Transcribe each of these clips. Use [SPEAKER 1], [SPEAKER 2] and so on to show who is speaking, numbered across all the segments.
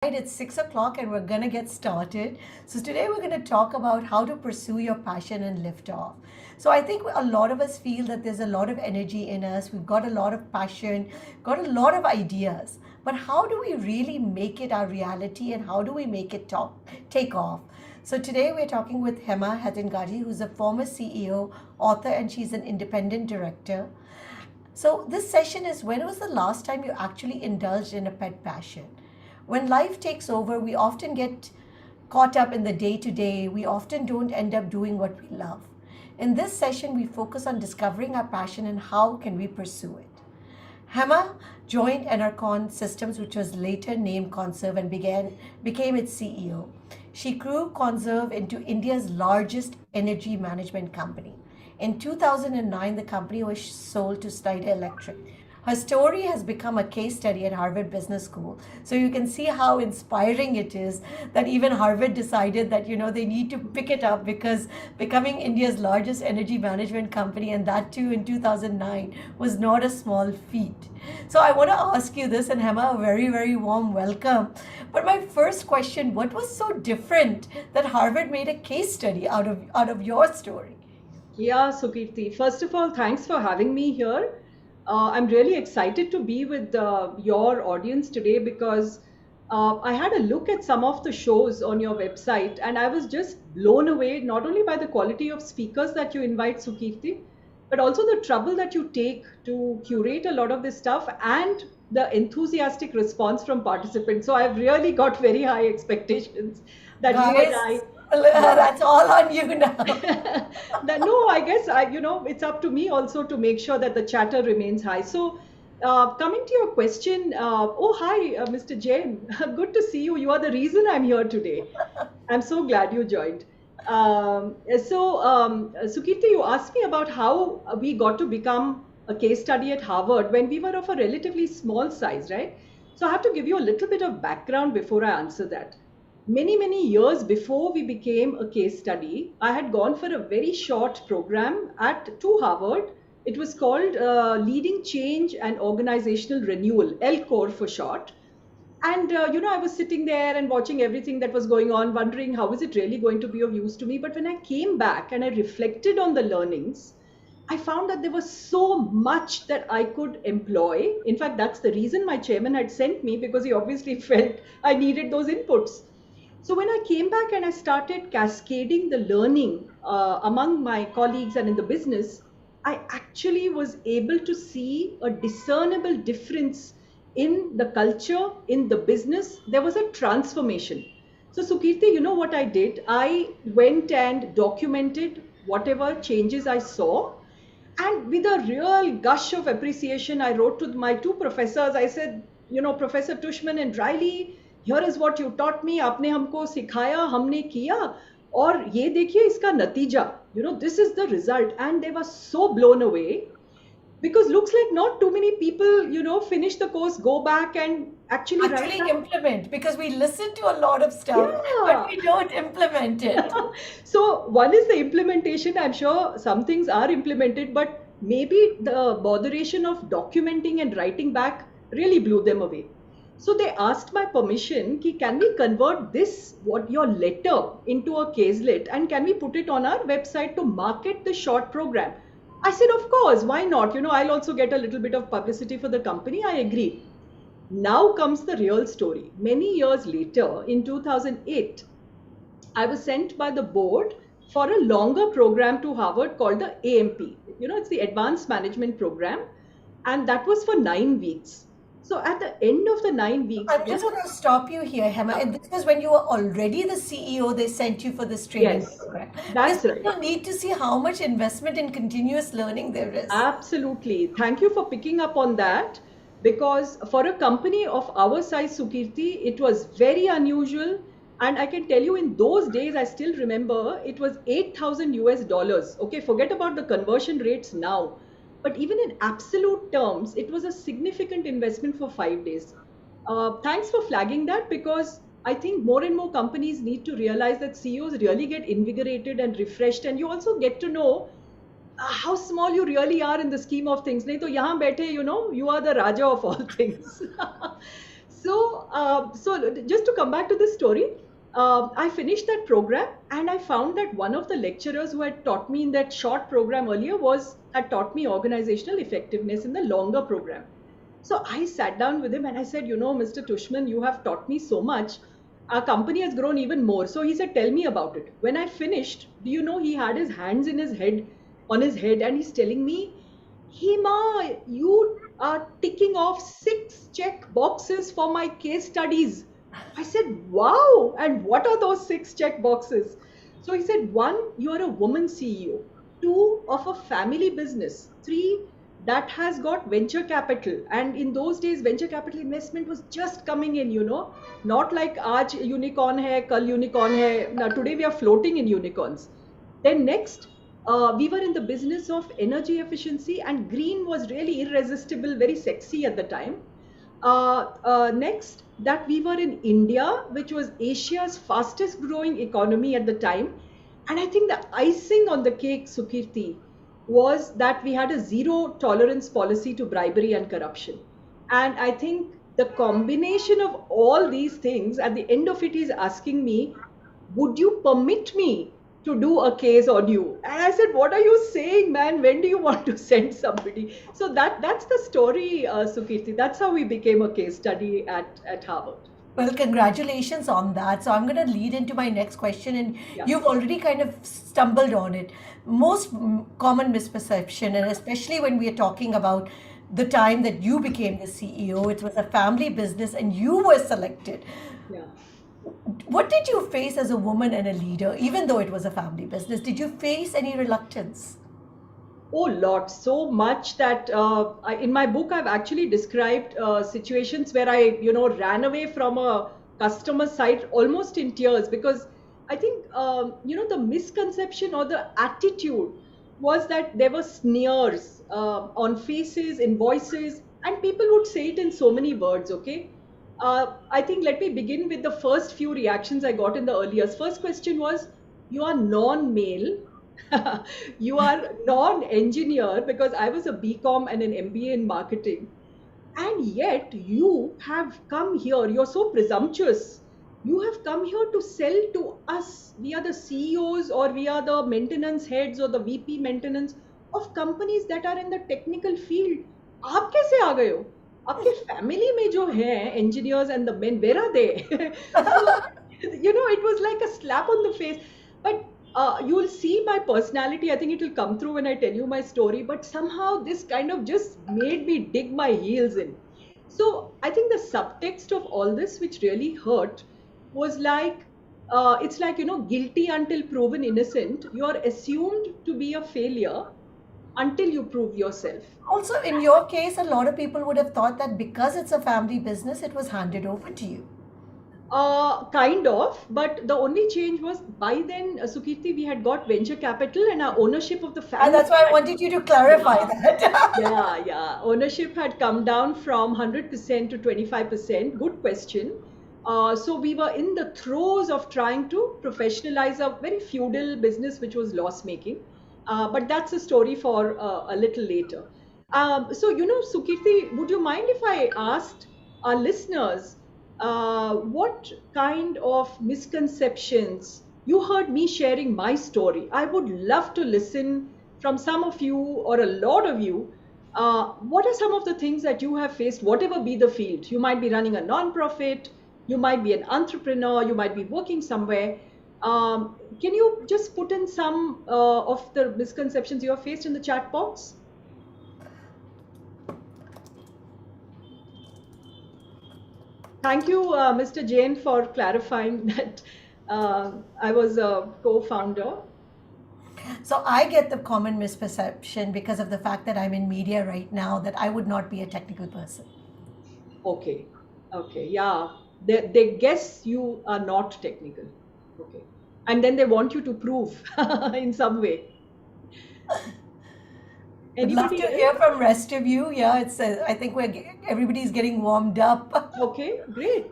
[SPEAKER 1] It's 6 o'clock and we're gonna get started. So today we're gonna talk about how to pursue your passion and lift off. So I think a lot of us feel that there's a lot of energy in us. We've got a lot of passion, got a lot of ideas. But how do we really make it our reality and how do we make it take off? So today we're talking with Hema Hattangady, who's a former CEO, author, and she's an independent director. So this session is, when was the last time you actually indulged in a pet passion? When life takes over, we often get caught up in the day to day. We often don't end up doing what we love. In this session, we focus on discovering our passion and how can we pursue it. Hema joined Enercon Systems, which was later named Conzerv, and became its CEO. She grew Conzerv into India's largest energy management company. In 2009, the company was sold to Schneider Electric. Her story has become a case study at Harvard Business School. So you can see how inspiring it is that even Harvard decided that, they need to pick it up, because becoming India's largest energy management company, and that too in 2009, was not a small feat. So I want to ask you this, and Hema, a very, very warm welcome. But my first question, what was so different that Harvard made a case study out of your story?
[SPEAKER 2] Yeah, Sukirti. First of all, thanks for having me here. I'm really excited to be with your audience today because I had a look at some of the shows on your website and I was just blown away, not only by the quality of speakers that you invite, Sukirti, but also the trouble that you take to curate a lot of this stuff and the enthusiastic response from participants. So I've really got very high expectations that you and
[SPEAKER 1] Guys,
[SPEAKER 2] I, yeah.
[SPEAKER 1] that's all on you now.
[SPEAKER 2] No, I guess it's up to me also to make sure that the chatter remains high. So, coming to your question, oh hi, Mr. Jain, good to see you. You are the reason I'm here today. I'm so glad you joined. Sukirti, you asked me about how we got to become a case study at Harvard when we were of a relatively small size, right? So I have to give you a little bit of background before I answer that. Many years before we became a case study, I had gone for a very short program to Harvard. It was called Leading Change and Organizational Renewal, LCORE for short. And I was sitting there and watching everything that was going on, wondering how is it really going to be of use to me. But when I came back and I reflected on the learnings, I found that there was so much that I could employ. In fact, that's the reason my chairman had sent me, because he obviously felt I needed those inputs. So when I came back and I started cascading the learning among my colleagues and in the business, I actually was able to see a discernible difference in the culture, in the business. There was a transformation. So Sukirti, you know what I did? I went and documented whatever changes I saw. And with a real gush of appreciation, I wrote to my two professors. I said, Professor Tushman and Riley, here is what you taught me. आपने हमको सिखाया, हमने किया, और ये देखिए इसका नतीजा. This is the result. And they were so blown away because looks like not too many people, finish the course, go back and actually write
[SPEAKER 1] Actually
[SPEAKER 2] that.
[SPEAKER 1] implement, because we listen to a lot of stuff, but
[SPEAKER 2] Yeah.
[SPEAKER 1] we don't implement it.
[SPEAKER 2] So one is the implementation. I'm sure some things are implemented, but maybe the botheration of documenting and writing back really blew them away. So they asked my permission, can we convert your letter into a caselet, and can we put it on our website to market the short program? I said, of course, why not? I'll also get a little bit of publicity for the company. I agreed. Now comes the real story. Many years later, in 2008, I was sent by the board for a longer program to Harvard called the AMP. It's the Advanced Management Program, and that was for 9 weeks. So at the end of the 9 weeks,
[SPEAKER 1] I'm just going to stop you here, Hema. And this was when you were already the CEO, they sent you for this training
[SPEAKER 2] yes,
[SPEAKER 1] program. Because
[SPEAKER 2] that's right.
[SPEAKER 1] people need to see how much investment in continuous learning there is.
[SPEAKER 2] Absolutely. Thank you for picking up on that, because for a company of our size, Sukirti, it was very unusual. And I can tell you, in those days, I still remember it was 8,000 US dollars. Okay, forget about the conversion rates now. But even in absolute terms, it was a significant investment for 5 days. Thanks for flagging that, because I think more and more companies need to realize that CEOs really get invigorated and refreshed, and you also get to know how small you really are in the scheme of things. नहीं तो यहाँ बैठे, you are the Raja of all things. So just to come back to this story, I finished that program and I found that one of the lecturers who had taught me in that short program earlier had taught me organizational effectiveness in the longer program. So I sat down with him and I said, Mr. Tushman, you have taught me so much. Our company has grown even more. So he said, tell me about it. When I finished, do you know, he had his hands on his head, and he's telling me, Hema, you are ticking off 6 check boxes for my case studies. I said, wow. And what are those 6 check boxes? So he said, one, you are a woman CEO. Two, of a family business. Three, that has got venture capital. And in those days, venture capital investment was just coming in, not like aaj unicorn hai, kal unicorn hai. Now, today we are floating in unicorns. Then next, we were in the business of energy efficiency, and green was really irresistible, very sexy at the time. Next, that we were in India, which was Asia's fastest growing economy at the time. And I think the icing on the cake, Sukirti, was that we had a zero tolerance policy to bribery and corruption. And I think the combination of all these things at the end of it is asking me, would you permit me to do a case on you? And I said, what are you saying, man? When do you want to send somebody? So that's the story, Sukirti. That's how we became a case study at Harvard.
[SPEAKER 1] Well, congratulations on that. So I'm going to lead into my next question, and
[SPEAKER 2] Yeah.
[SPEAKER 1] you've already kind of stumbled on it. Most common misperception, and especially when we are talking about the time that you became the CEO, it was a family business and you were selected.
[SPEAKER 2] Yeah.
[SPEAKER 1] What did you face as a woman and a leader, even though it was a family business? Did you face any reluctance?
[SPEAKER 2] Oh, lot. So much that in my book, I've actually described situations where I, ran away from a customer site almost in tears, because I think, the misconception or the attitude was that there were sneers on faces, in voices, and people would say it in so many words, okay? I think let me begin with the first few reactions I got in the early years. First question was, you are non-male. You are non-engineer, because I was a BCom and an MBA in marketing, and yet you have come here. You're so presumptuous. You have come here to sell to us. We are the CEOs, or we are the maintenance heads, or the VP maintenance of companies that are in the technical field. आप कैसे आ गए हो? आपके family में जो हैं engineers and the men, where are they? So, it was like a slap on the face. But you will see my personality. I think it will come through when I tell you my story. But somehow this kind of just made me dig my heels in. So I think the subtext of all this, which really hurt, was like, it's like, guilty until proven innocent. You are assumed to be a failure until you prove yourself.
[SPEAKER 1] Also, in your case, a lot of people would have thought that because it's a family business, it was handed over to you.
[SPEAKER 2] Kind of, but the only change was by then, Sukirti, we had got venture capital and our ownership of the family.
[SPEAKER 1] And that's why I wanted you to clarify that.
[SPEAKER 2] Yeah. Ownership had come down from 100% to 25%. Good question. So we were in the throes of trying to professionalize a very feudal business which was loss making. But that's a story for a little later. So, Sukirti, would you mind if I asked our listeners what kind of misconceptions you heard me sharing my story? I would love to listen from some of you or a lot of you. What are some of the things that you have faced, whatever be the field? You might be running a non-profit, you might be an entrepreneur, you might be working somewhere. Can you just put in some of the misconceptions you have faced in the chat box? Thank you, Mr. Jain, for clarifying that I was a co-founder.
[SPEAKER 1] So I get the common misperception because of the fact that I'm in media right now that I would not be a technical person.
[SPEAKER 2] Okay, yeah. They guess you are not technical. Okay. And then they want you to prove in some way.
[SPEAKER 1] I'd love to hear from rest of you. Yeah, I think everybody's getting warmed up.
[SPEAKER 2] Okay, great.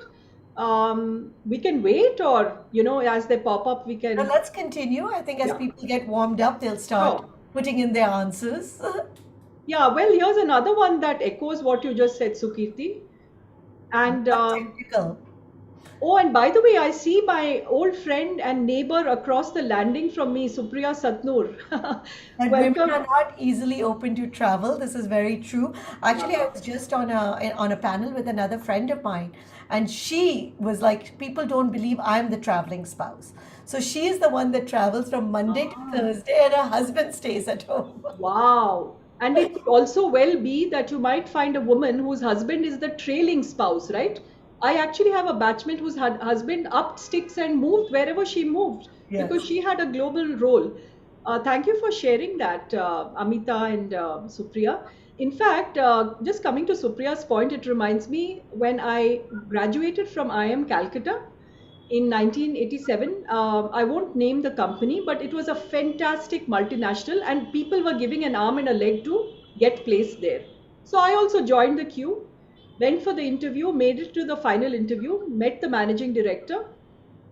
[SPEAKER 2] We can wait, or as they pop up, we can.
[SPEAKER 1] Well, let's continue. I think as people get warmed up, they'll start putting in their answers.
[SPEAKER 2] Yeah, well, here's another one that echoes what you just said, Sukirti. And
[SPEAKER 1] Not technical.
[SPEAKER 2] oh, and by the way, I see my old friend and neighbor across the landing from me, Supriya Satnur.
[SPEAKER 1] That women are
[SPEAKER 2] Welcome.
[SPEAKER 1] not easily open to travel. This is very true. Actually, I was just on a panel with another friend of mine, and she was like, "People don't believe I'm the traveling spouse." So she is the one that travels from Monday to
[SPEAKER 2] Ah.
[SPEAKER 1] Thursday, and her husband stays at home.
[SPEAKER 2] Wow. And it could also well be that you might find a woman whose husband is the trailing spouse, right? I actually have a batchmate whose husband upped sticks and moved wherever she moved because
[SPEAKER 1] Yes.
[SPEAKER 2] she had a global role. Thank you for sharing that, Amita and Supriya. In fact, just coming to Supriya's point, it reminds me when I graduated from IIM Calcutta in 1987. I won't name the company, but it was a fantastic multinational, and people were giving an arm and a leg to get placed there. So I also joined the queue, went for the interview, made it to the final interview, met the managing director,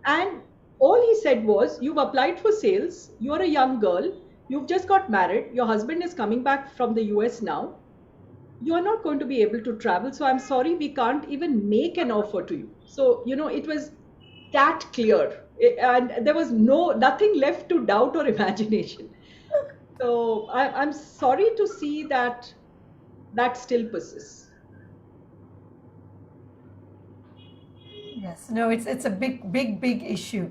[SPEAKER 2] and all he said was, "You've applied for sales, you're a young girl, you've just got married, your husband is coming back from the US now, you are not going to be able to travel. So I'm sorry, we can't even make an offer to you." So, it was that clear. And there was nothing left to doubt or imagination. So I'm sorry to see that that still persists.
[SPEAKER 1] Yes, no, it's a big issue.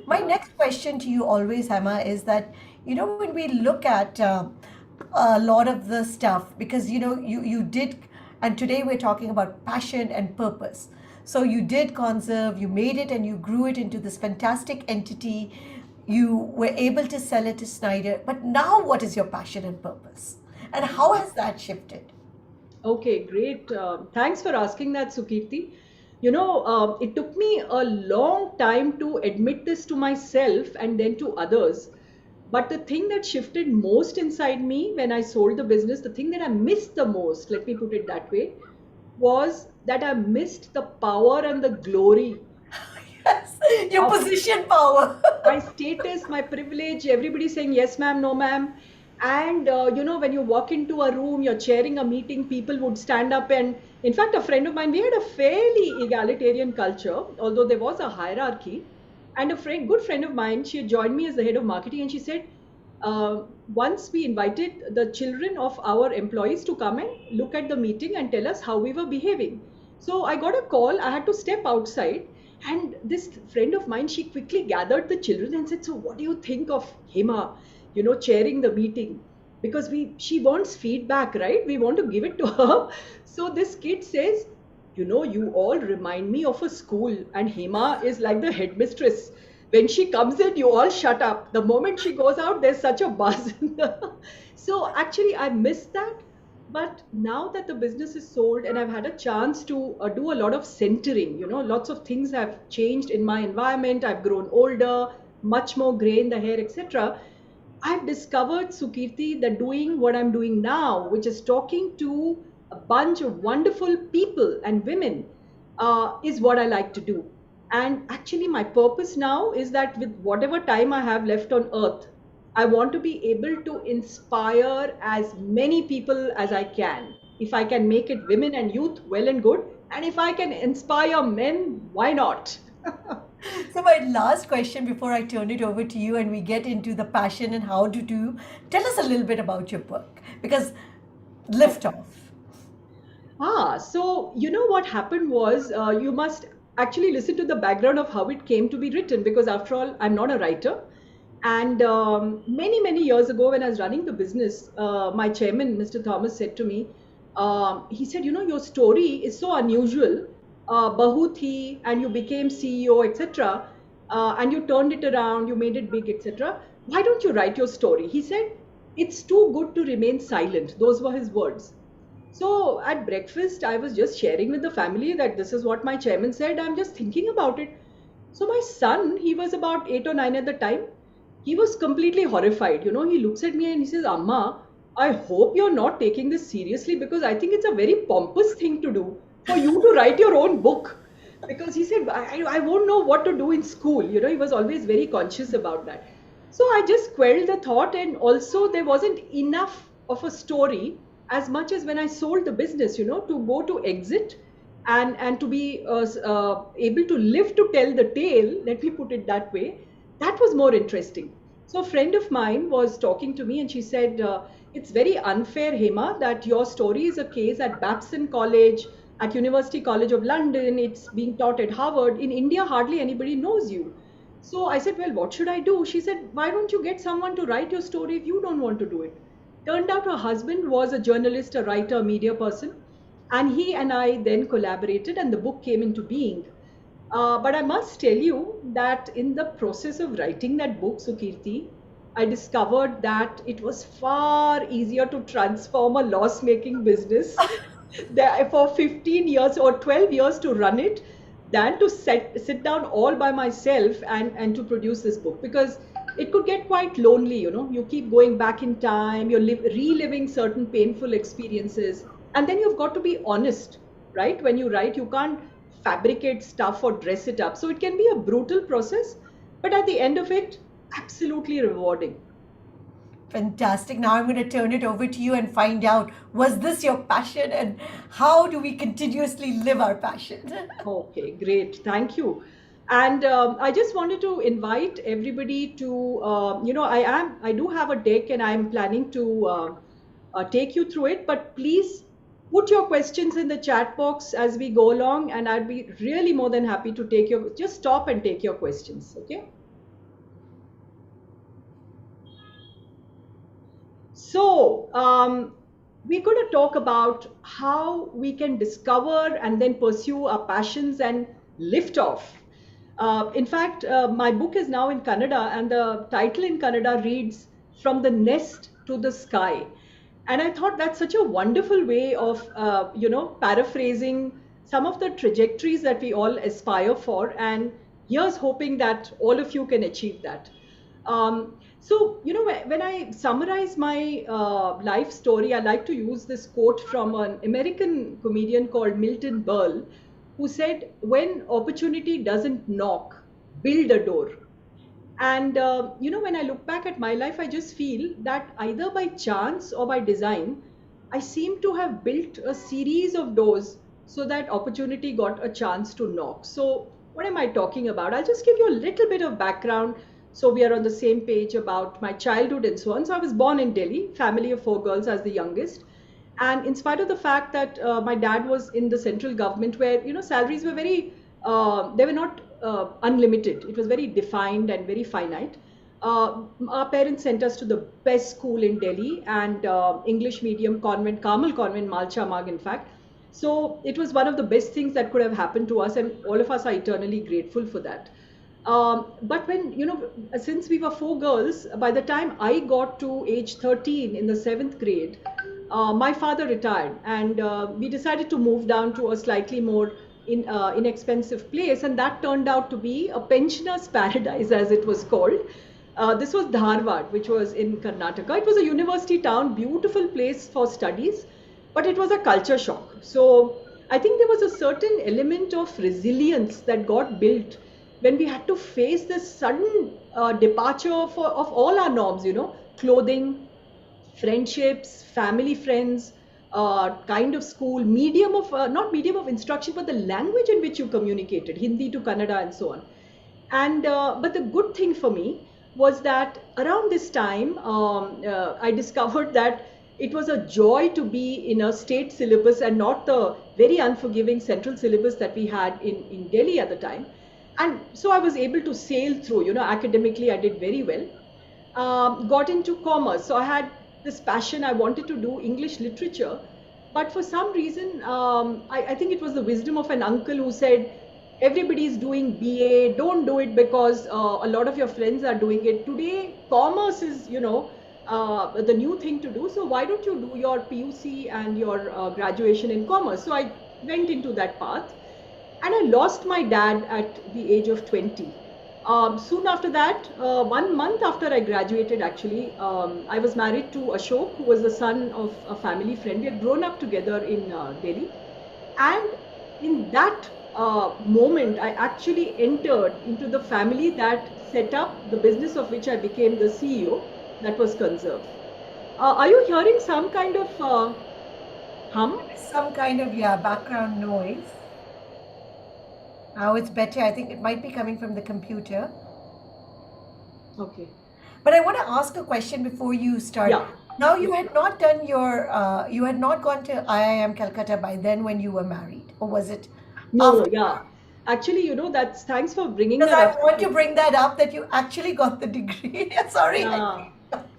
[SPEAKER 1] My next question to you always, Hema, is that when we look at a lot of the stuff, because you did, and today we're talking about passion and purpose. So you did Conzerv, you made it and you grew it into this fantastic entity. You were able to sell it to Schneider, but now what is your passion and purpose, and how has that shifted?
[SPEAKER 2] Okay, great. Thanks for asking that, Sukirti. It took me a long time to admit this to myself and then to others. But the thing that shifted most inside me when I sold the business, the thing that I missed the most, let me put it that way, was that I missed the power and the glory
[SPEAKER 1] Yes, your
[SPEAKER 2] of
[SPEAKER 1] position power.
[SPEAKER 2] my status, my privilege, everybody saying yes, ma'am, no, ma'am. And when you walk into a room, you're chairing a meeting, people would stand up. And in fact, a friend of mine, we had a fairly egalitarian culture, although there was a hierarchy. And good friend of mine, she had joined me as the head of marketing, and she said, once we invited the children of our employees to come and look at the meeting and tell us how we were behaving. So I got a call, I had to step outside, and this friend of mine, she quickly gathered the children and said, "So what do you think of Hema, chairing the meeting? Because she wants feedback, right? We want to give it to her." So this kid says, "You all remind me of a school, and Hema is like the headmistress. When she comes in, you all shut up. The moment she goes out, there's such a buzz." So actually, I missed that. But now that the business is sold and I've had a chance to do a lot of centering, lots of things have changed in my environment. I've grown older, much more gray in the hair, etc. I've discovered, Sukirti, that doing what I'm doing now, which is talking to a bunch of wonderful people and women, is what I like to do. And actually, my purpose now is that with whatever time I have left on earth, I want to be able to inspire as many people as I can. If I can make it women and youth, well and good. And if I can inspire men, why not?
[SPEAKER 1] So my last question before I turn it over to you and we get into the passion and how to do, tell us a little bit about your book because Liftoff.
[SPEAKER 2] So what happened was you must actually listen to the background of how it came to be written, because after all, I'm not a writer. And many years ago, when I was running the business, my chairman, Mr. Thomas, said to me, he said, your story is so unusual, bahut hi, and you became CEO, etc. And you turned it around, you made it big, etc. Why don't you write your story? He said, it's too good to remain silent. Those were his words. So at breakfast, I was just sharing with the family that this is what my chairman said. I'm just thinking about it. So my son, he was about 8 or 9 at the time. He was completely horrified. He looks at me and he says, "Amma, I hope you're not taking this seriously, because I think it's a very pompous thing to do for you to write your own book." Because he said, I won't know what to do in school. He was always very conscious about that. So I just quelled the thought, and also there wasn't enough of a story as much as when I sold the business, to go to exit and to be able to live to tell the tale, let me put it that way, that was more interesting. So a friend of mine was talking to me and she said, it's very unfair, Hema, that your story is a case at Babson College, at University College of London, it's being taught at Harvard. In India hardly anybody knows you. So I said, well, what should I do? She said, why don't you get someone to write your story if you don't want to do it? Turned out her husband was a journalist, a writer, a media person, and he and I then collaborated, and the book came into being. But I must tell you that in the process of writing that book, Sukirti, I discovered that it was far easier to transform a loss making business there for 15 years or 12 years to run it than to sit down all by myself and to produce this book, because it could get quite lonely. You keep going back in time, you're reliving certain painful experiences, and then you've got to be honest, right? When you write, you can't fabricate stuff or dress it up. So it can be a brutal process, but at the end of it, absolutely rewarding.
[SPEAKER 1] Fantastic. Now I'm going to turn it over to you and find out, was this your passion and how do we continuously live our passion?
[SPEAKER 2] Okay, great. Thank you. And I just wanted to invite everybody to, I do have a deck and I'm planning to take you through it, but please put your questions in the chat box as we go along, and I'd be really more than happy to just stop and take your questions. Okay. So, we're going to talk about how we can discover and then pursue our passions and lift off. In fact, my book is now in Kannada, and the title in Kannada reads From the Nest to the Sky. And I thought that's such a wonderful way of, paraphrasing some of the trajectories that we all aspire for. And here's hoping that all of you can achieve that. When I summarize my life story, I like to use this quote from an American comedian called Milton Berle, who said, when opportunity doesn't knock, build a door. And, when I look back at my life, I just feel that either by chance or by design, I seem to have built a series of doors so that opportunity got a chance to knock. So, what am I talking about? I'll just give you a little bit of background so we are on the same page about my childhood and so on. So, I was born in Delhi, family of 4 girls as the youngest. And in spite of the fact that my dad was in the central government, where salaries were very, they were not unlimited. It was very defined and very finite. Our parents sent us to the best school in Delhi, and English medium convent, Carmel Convent, Malcha Marg, in fact. So it was one of the best things that could have happened to us, and all of us are eternally grateful for that. But when, since we were 4 girls, by the time I got to age 13 in the 7th grade, my father retired, and we decided to move down to a slightly more inexpensive place, and that turned out to be a pensioner's paradise, as it was called. This was Dharwad, which was in Karnataka. It was a university town, beautiful place for studies, but it was a culture shock. So I think there was a certain element of resilience that got built when we had to face this sudden departure of all our norms, clothing, friendships, family friends, kind of school, medium of, not medium of instruction, but the language in which you communicated, Hindi to Kannada and so on. And, but the good thing for me was that around this time, I discovered that it was a joy to be in a state syllabus and not the very unforgiving central syllabus that we had in Delhi at the time. And so I was able to sail through, academically I did very well. Got into commerce. So I had this passion. I wanted to do English literature. But for some reason, I think it was the wisdom of an uncle who said, everybody is doing BA, don't do it because a lot of your friends are doing it. Today, commerce is, the new thing to do. So why don't you do your PUC and your graduation in commerce? So I went into that path. And I lost my dad at the age of 20. Soon after that, 1 month after I graduated, actually, I was married to Ashok, who was the son of a family friend. We had grown up together in Delhi. And in that moment, I actually entered into the family that set up the business of which I became the CEO, that was Conzerv. Are you hearing some kind of hum?
[SPEAKER 1] Some kind of, yeah, background noise. Oh, it's better. I think it might be coming from the computer.
[SPEAKER 2] Okay.
[SPEAKER 1] But I want to ask a question before you start.
[SPEAKER 2] Yeah.
[SPEAKER 1] Now,
[SPEAKER 2] Yeah.
[SPEAKER 1] you had not done your, you had not gone to IIM Calcutta by then when you were married, or was it
[SPEAKER 2] No,
[SPEAKER 1] after?
[SPEAKER 2] yeah. Actually, that's thanks for bringing
[SPEAKER 1] Because
[SPEAKER 2] that
[SPEAKER 1] I
[SPEAKER 2] up.
[SPEAKER 1] want to bring that up that you actually got the degree. Sorry.
[SPEAKER 2] Yeah.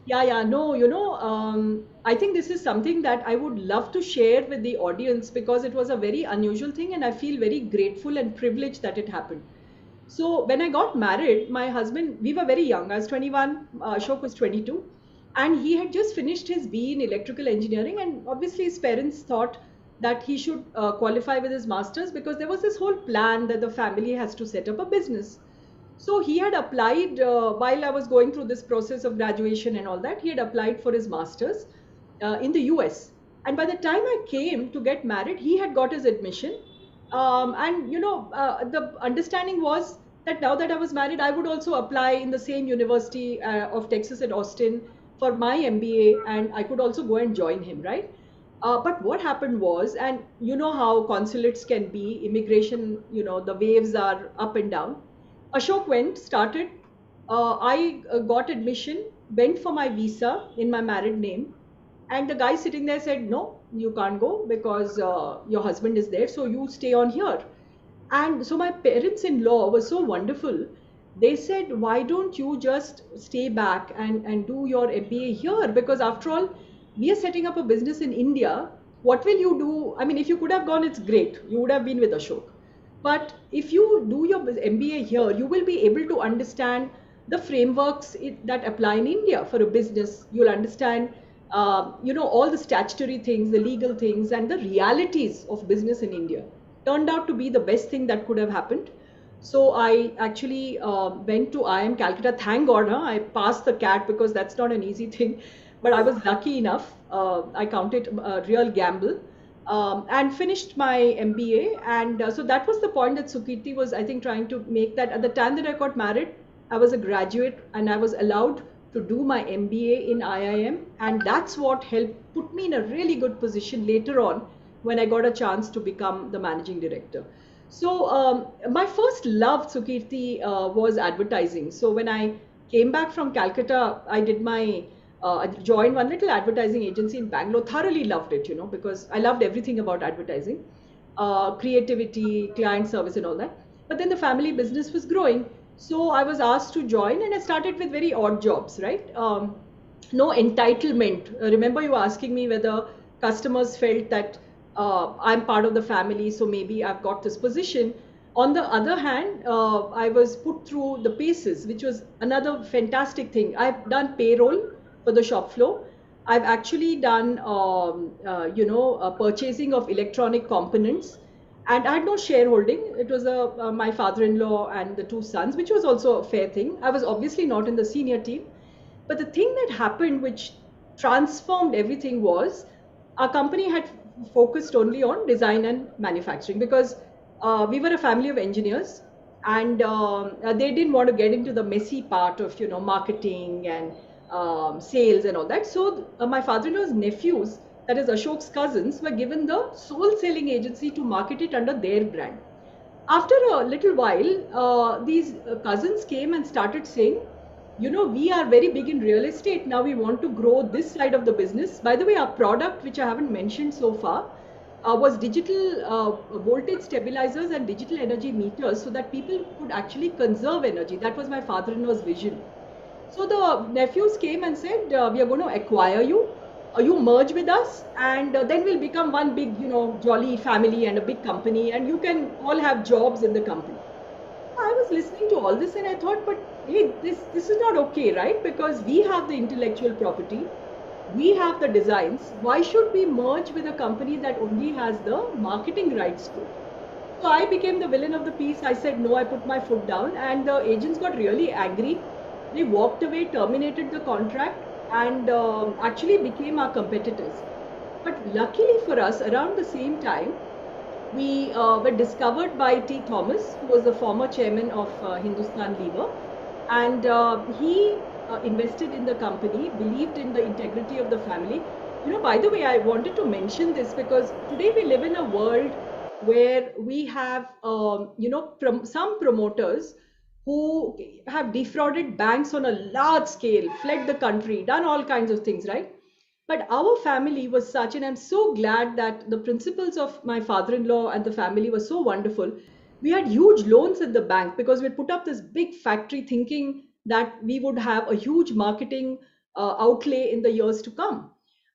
[SPEAKER 2] Yeah, yeah. No, I think this is something that I would love to share with the audience because it was a very unusual thing and I feel very grateful and privileged that it happened. So when I got married, my husband, we were very young. I was 21, Ashok was 22, and he had just finished his BE in electrical engineering. And obviously, his parents thought that he should qualify with his master's because there was this whole plan that the family has to set up a business. So he had applied while I was going through this process of graduation and all that. He had applied for his master's in the US. And by the time I came to get married, he had got his admission. And the understanding was that now that I was married, I would also apply in the same University of Texas at Austin for my MBA, and I could also go and join him, right? But what happened was, and you know how consulates can be, immigration, the waves are up and down. Ashok went, started. I got admission, went for my visa in my married name, and the guy sitting there said, "No, you can't go because your husband is there, so you stay on here." And so my parents-in-law were so wonderful. They said, "Why don't you just stay back and do your MBA here? Because after all, we are setting up a business in India. What will you do? I mean, if you could have gone, it's great. You would have been with Ashok. But if you do your MBA here, you will be able to understand the frameworks that apply in India for a business. You'll understand, all the statutory things, the legal things, and the realities of business in India." Turned out to be the best thing that could have happened. So I actually went to IIM Calcutta. Thank God, huh? I passed the CAT because that's not an easy thing. But I was lucky enough. I count it a real gamble. And finished my MBA. And so that was the point that Sukirti was, I think, trying to make, that at the time that I got married, I was a graduate and I was allowed to do my MBA in IIM. And that's what helped put me in a really good position later on when I got a chance to become the managing director. So my first love, Sukirti, was advertising. So when I came back from Calcutta, I joined one little advertising agency in Bangalore. Thoroughly loved it, because I loved everything about advertising, creativity, client service, and all that. But then the family business was growing, so I was asked to join, and I started with very odd jobs, right? No entitlement. Remember you asking me whether customers felt that I'm part of the family, so maybe I've got this position. On the other hand, I was put through the paces, which was another fantastic thing. I've done payroll for the shop floor. I've actually done, purchasing of electronic components, and I had no shareholding. It was my father-in-law and the two sons, which was also a fair thing. I was obviously not in the senior team, but the thing that happened, which transformed everything, was our company had focused only on design and manufacturing because we were a family of engineers, and they didn't want to get into the messy part of marketing and sales and all that. So my father-in-law's nephews, that is Ashok's cousins, were given the sole selling agency to market it under their brand. After a little while, these cousins came and started saying, we are very big in real estate. Now we want to grow this side of the business. By the way, our product, which I haven't mentioned so far, was digital voltage stabilizers and digital energy meters so that people could actually conserve energy. That was my father-in-law's vision. So the nephews came and said, "We are going to acquire you. You merge with us, and then we'll become one big, jolly family and a big company, and you can all have jobs in the company." I was listening to all this and I thought, but hey, this is not okay, right? Because we have the intellectual property, we have the designs. Why should we merge with a company that only has the marketing rights to it? So I became the villain of the piece. I said no, I put my foot down, and the agents got really angry. They walked away, terminated the contract, and actually became our competitors. But luckily for us, around the same time, we were discovered by T. Thomas, who was the former chairman of Hindustan Lever, and he invested in the company, believed in the integrity of the family. By the way, I wanted to mention this because today we live in a world where we have, some promoters who have defrauded banks on a large scale, fled the country, done all kinds of things, right? But our family was such, and I'm so glad that the principles of my father-in-law and the family were so wonderful. We had huge loans at the bank because we put up this big factory thinking that we would have a huge marketing outlay in the years to come.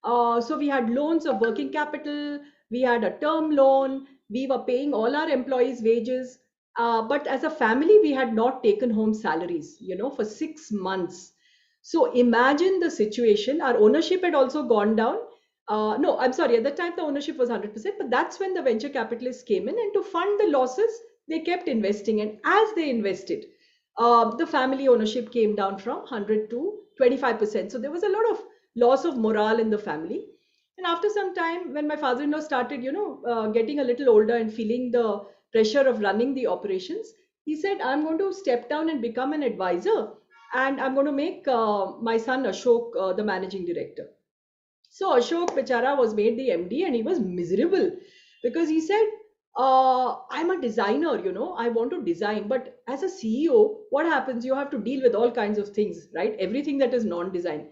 [SPEAKER 2] So we had loans of working capital, we had a term loan, we were paying all our employees' wages. But as a family, we had not taken home salaries, for 6 months. So imagine the situation. Our ownership had also gone down. No, I'm sorry, at that time the ownership was 100%, but that's when the venture capitalists came in, and to fund the losses, they kept investing. And as they invested, the family ownership came down from 100 to 25%. So there was a lot of loss of morale in the family. And after some time, when my father-in-law started, getting a little older and feeling the pressure of running the operations, he said, I'm going to step down and become an advisor, and I'm going to make my son Ashok the managing director. So Ashok Bichara was made the MD, and he was miserable because he said, I'm a designer, I want to design. But as a CEO, what happens? You have to deal with all kinds of things, right? Everything that is non design.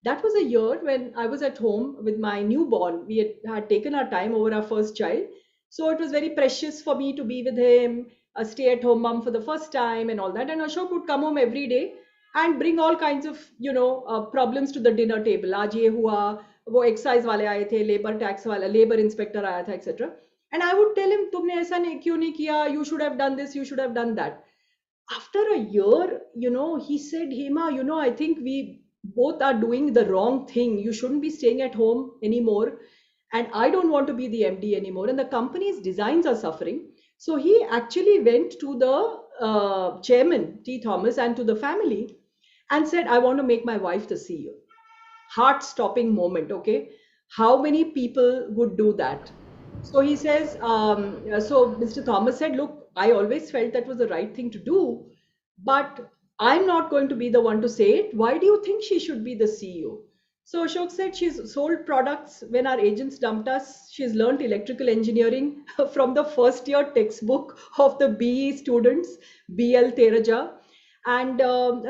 [SPEAKER 2] That was a year when I was at home with my newborn. We had taken our time over our first child. So it was very precious for me to be with him, a stay at home mom for the first time, and all that. And Ashok would come home every day and bring all kinds of, problems to the dinner table. Aaj ye hua, वो excise वाले आए थे, labour tax वाला labour inspector आया था, etcetera. And I would tell him, तुमने ऐसा नहीं क्यों नहीं किया, you should have done this, you should have done that. After a year, he said, Hema, I think we both are doing the wrong thing. You shouldn't be staying at home anymore, and I don't want to be the MD anymore, and the company's designs are suffering. So he actually went to the chairman, T Thomas, and to the family, and said, I want to make my wife the CEO. Heart stopping moment. Okay, how many people would do that? So he says, so Mr. Thomas said, look, I always felt that was the right thing to do, but I'm not going to be the one to say it. Why do you think she should be the CEO? So Ashok said, she's sold products when our agents dumped us. She's learned electrical engineering from the first year textbook of the BE students, BL Teraja. And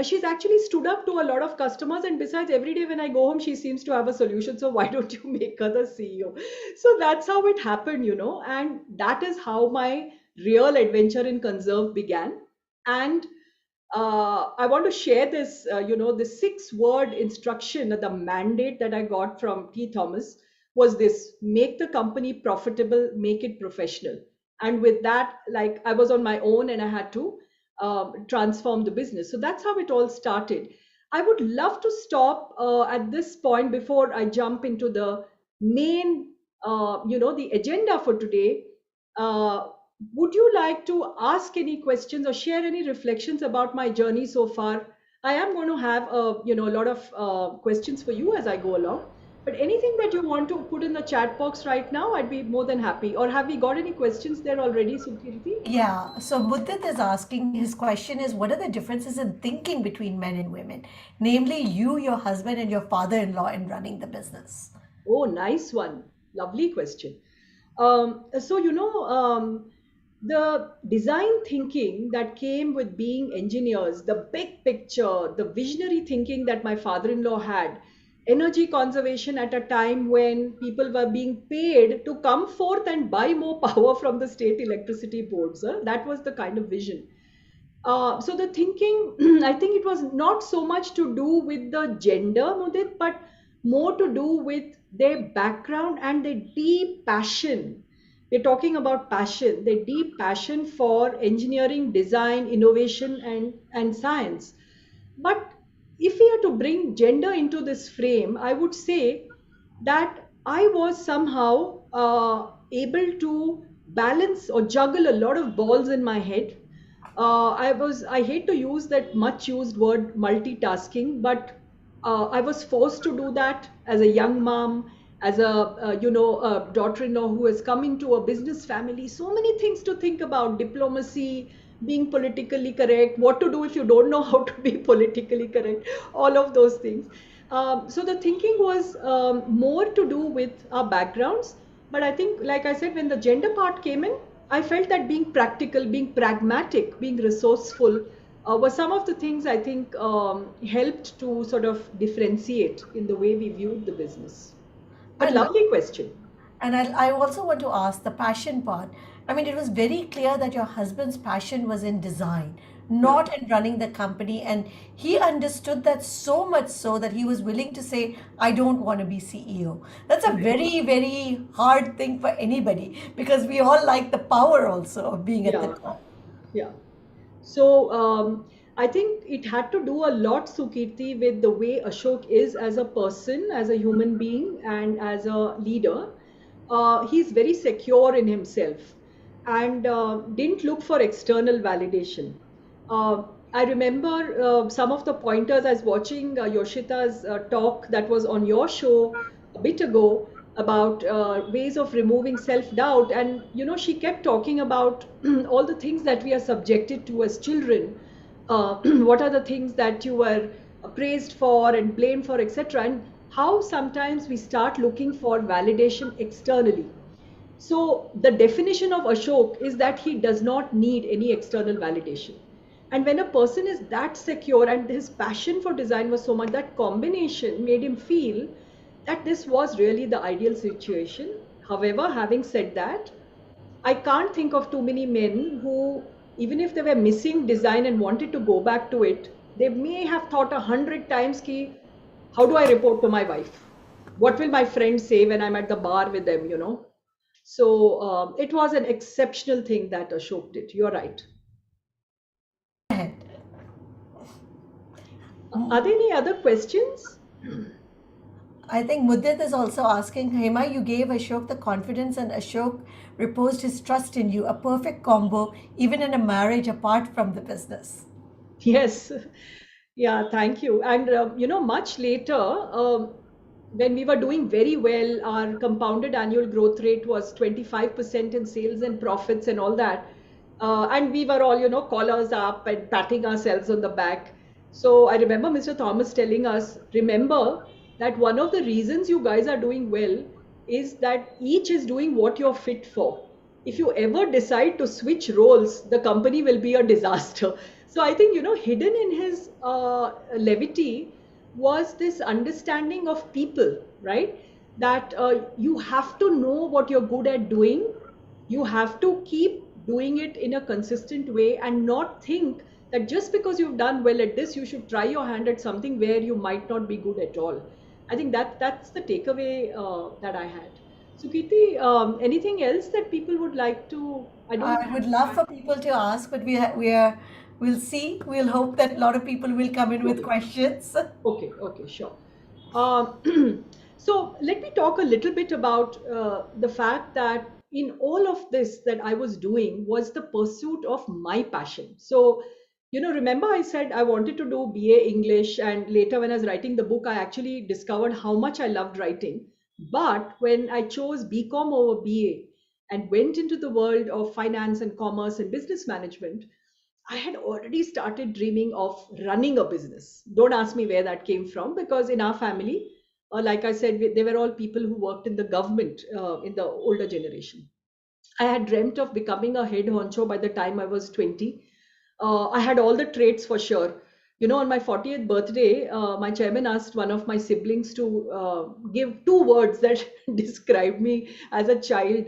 [SPEAKER 2] she's actually stood up to a lot of customers, and besides, every day when I go home, she seems to have a solution. So why don't you make her the CEO? So that's how it happened, and that is how my real adventure in Conzerv began. And I want to share this, the 6-word instruction, the mandate that I got from T Thomas was this: make the company profitable, make it professional. And with that, like, I was on my own and I had to transform the business. So that's how it all started. I would love to stop at this point before I jump into the main, the agenda for today. Uh, would you like to ask any questions or share any reflections about my journey so far? I am going to have a lot of questions for you as I go along. But anything that you want to put in the chat box right now, I'd be more than happy. Or have we got any questions there already, Sukirti?
[SPEAKER 1] Yeah, so Mudit is asking, his question is, what are the differences in thinking between men and women? Namely, you, your husband, and your father-in-law in running the business.
[SPEAKER 2] Oh, nice one. Lovely question. So, the design thinking that came with being engineers, the big picture, the visionary thinking that my father in law had, energy conservation at a time when people were being paid to come forth and buy more power from the state electricity boards. That was the kind of vision. So the thinking, I think it was not so much to do with the gender, Mudit, but more to do with their background and their deep passion. We're talking about passion, their deep passion for engineering, design, innovation, and science. But if we are to bring gender into this frame, I would say that I was somehow able to balance or juggle a lot of balls in my head. I hate to use that much used word multitasking, but I was forced to do that as a young mom, as a daughter-in-law who has come into a business family. So many things to think about: diplomacy, being politically correct, what to do if you don't know how to be politically correct, all of those things. So the thinking was more to do with our backgrounds. But I think, like I said, when the gender part came in, I felt that being practical, being pragmatic, being resourceful were some of the things I think helped to sort of differentiate in the way we viewed the business. But
[SPEAKER 1] And
[SPEAKER 2] lovely question.
[SPEAKER 1] I also want to ask the passion part. I mean, it was very clear that your husband's passion was in design,
[SPEAKER 2] Yeah.
[SPEAKER 1] not in running the company. And he understood that so much so that he was willing to say, I don't want to be CEO. That's a
[SPEAKER 2] Correct.
[SPEAKER 1] very, very hard thing for anybody because we all like the power also of being at the
[SPEAKER 2] Yeah.
[SPEAKER 1] top.
[SPEAKER 2] Yeah. So I think it had to do a lot, Sukirti, with the way Ashok is as a person, as a human being, and as a leader. He's very secure in himself and didn't look for external validation. Uh, I remember some of the pointers I was watching Yoshita's talk that was on your show a bit ago about ways of removing self-doubt, and she kept talking about all the things that we are subjected to as children. What are the things that you were praised for and blamed for, etc., and how sometimes we start looking for validation externally. So the definition of Ashok is that he does not need any external validation. And when a person is that secure and his passion for design was so much, that combination made him feel that this was really the ideal situation. However, having said that, I can't think of too many men who, even if they were missing design and wanted to go back to it, they may have thought 100 times, ki, how do I report to my wife? What will my friends say when I'm at the bar with them? So it was an exceptional thing that Ashok did. You're right.
[SPEAKER 1] Ahead.
[SPEAKER 2] Are there any other questions?
[SPEAKER 1] I think Mudit is also asking, Hema, you gave Ashok the confidence and Ashok reposed his trust in you, a perfect combo, even in a marriage apart from the business.
[SPEAKER 2] Yes. Yeah, thank you. And much later, when we were doing very well, our compounded annual growth rate was 25% in sales and profits and all that. And we were all, collars up and patting ourselves on the back. So I remember Mr. Thomas telling us, remember that one of the reasons you guys are doing well is that each is doing what you're fit for. If you ever decide to switch roles, the company will be a disaster. So I think, hidden in his levity was this understanding of people, right? That you have to know what you're good at doing. You have to keep doing it in a consistent way and not think that just because you've done well at this, you should try your hand at something where you might not be good at all. I think that's the takeaway that I had. So, Kirti, anything else that people would like to? I don't.
[SPEAKER 1] I would love for people to ask, but we'll see. We'll hope that a lot of people will come in with
[SPEAKER 2] Okay.
[SPEAKER 1] questions.
[SPEAKER 2] Okay, okay, sure. So let me talk a little bit about the fact that in all of this that I was doing was the pursuit of my passion. So, remember I said I wanted to do BA English, and later when I was writing the book, I actually discovered how much I loved writing. But when I chose BCom over BA and went into the world of finance and commerce and business management, I had already started dreaming of running a business. Don't ask me where that came from because in our family, like I said, they were all people who worked in the government in the older generation. I had dreamt of becoming a head honcho by the time I was 20. I had all the traits for sure. On my 40th birthday, my chairman asked one of my siblings to give two words that described me as a child.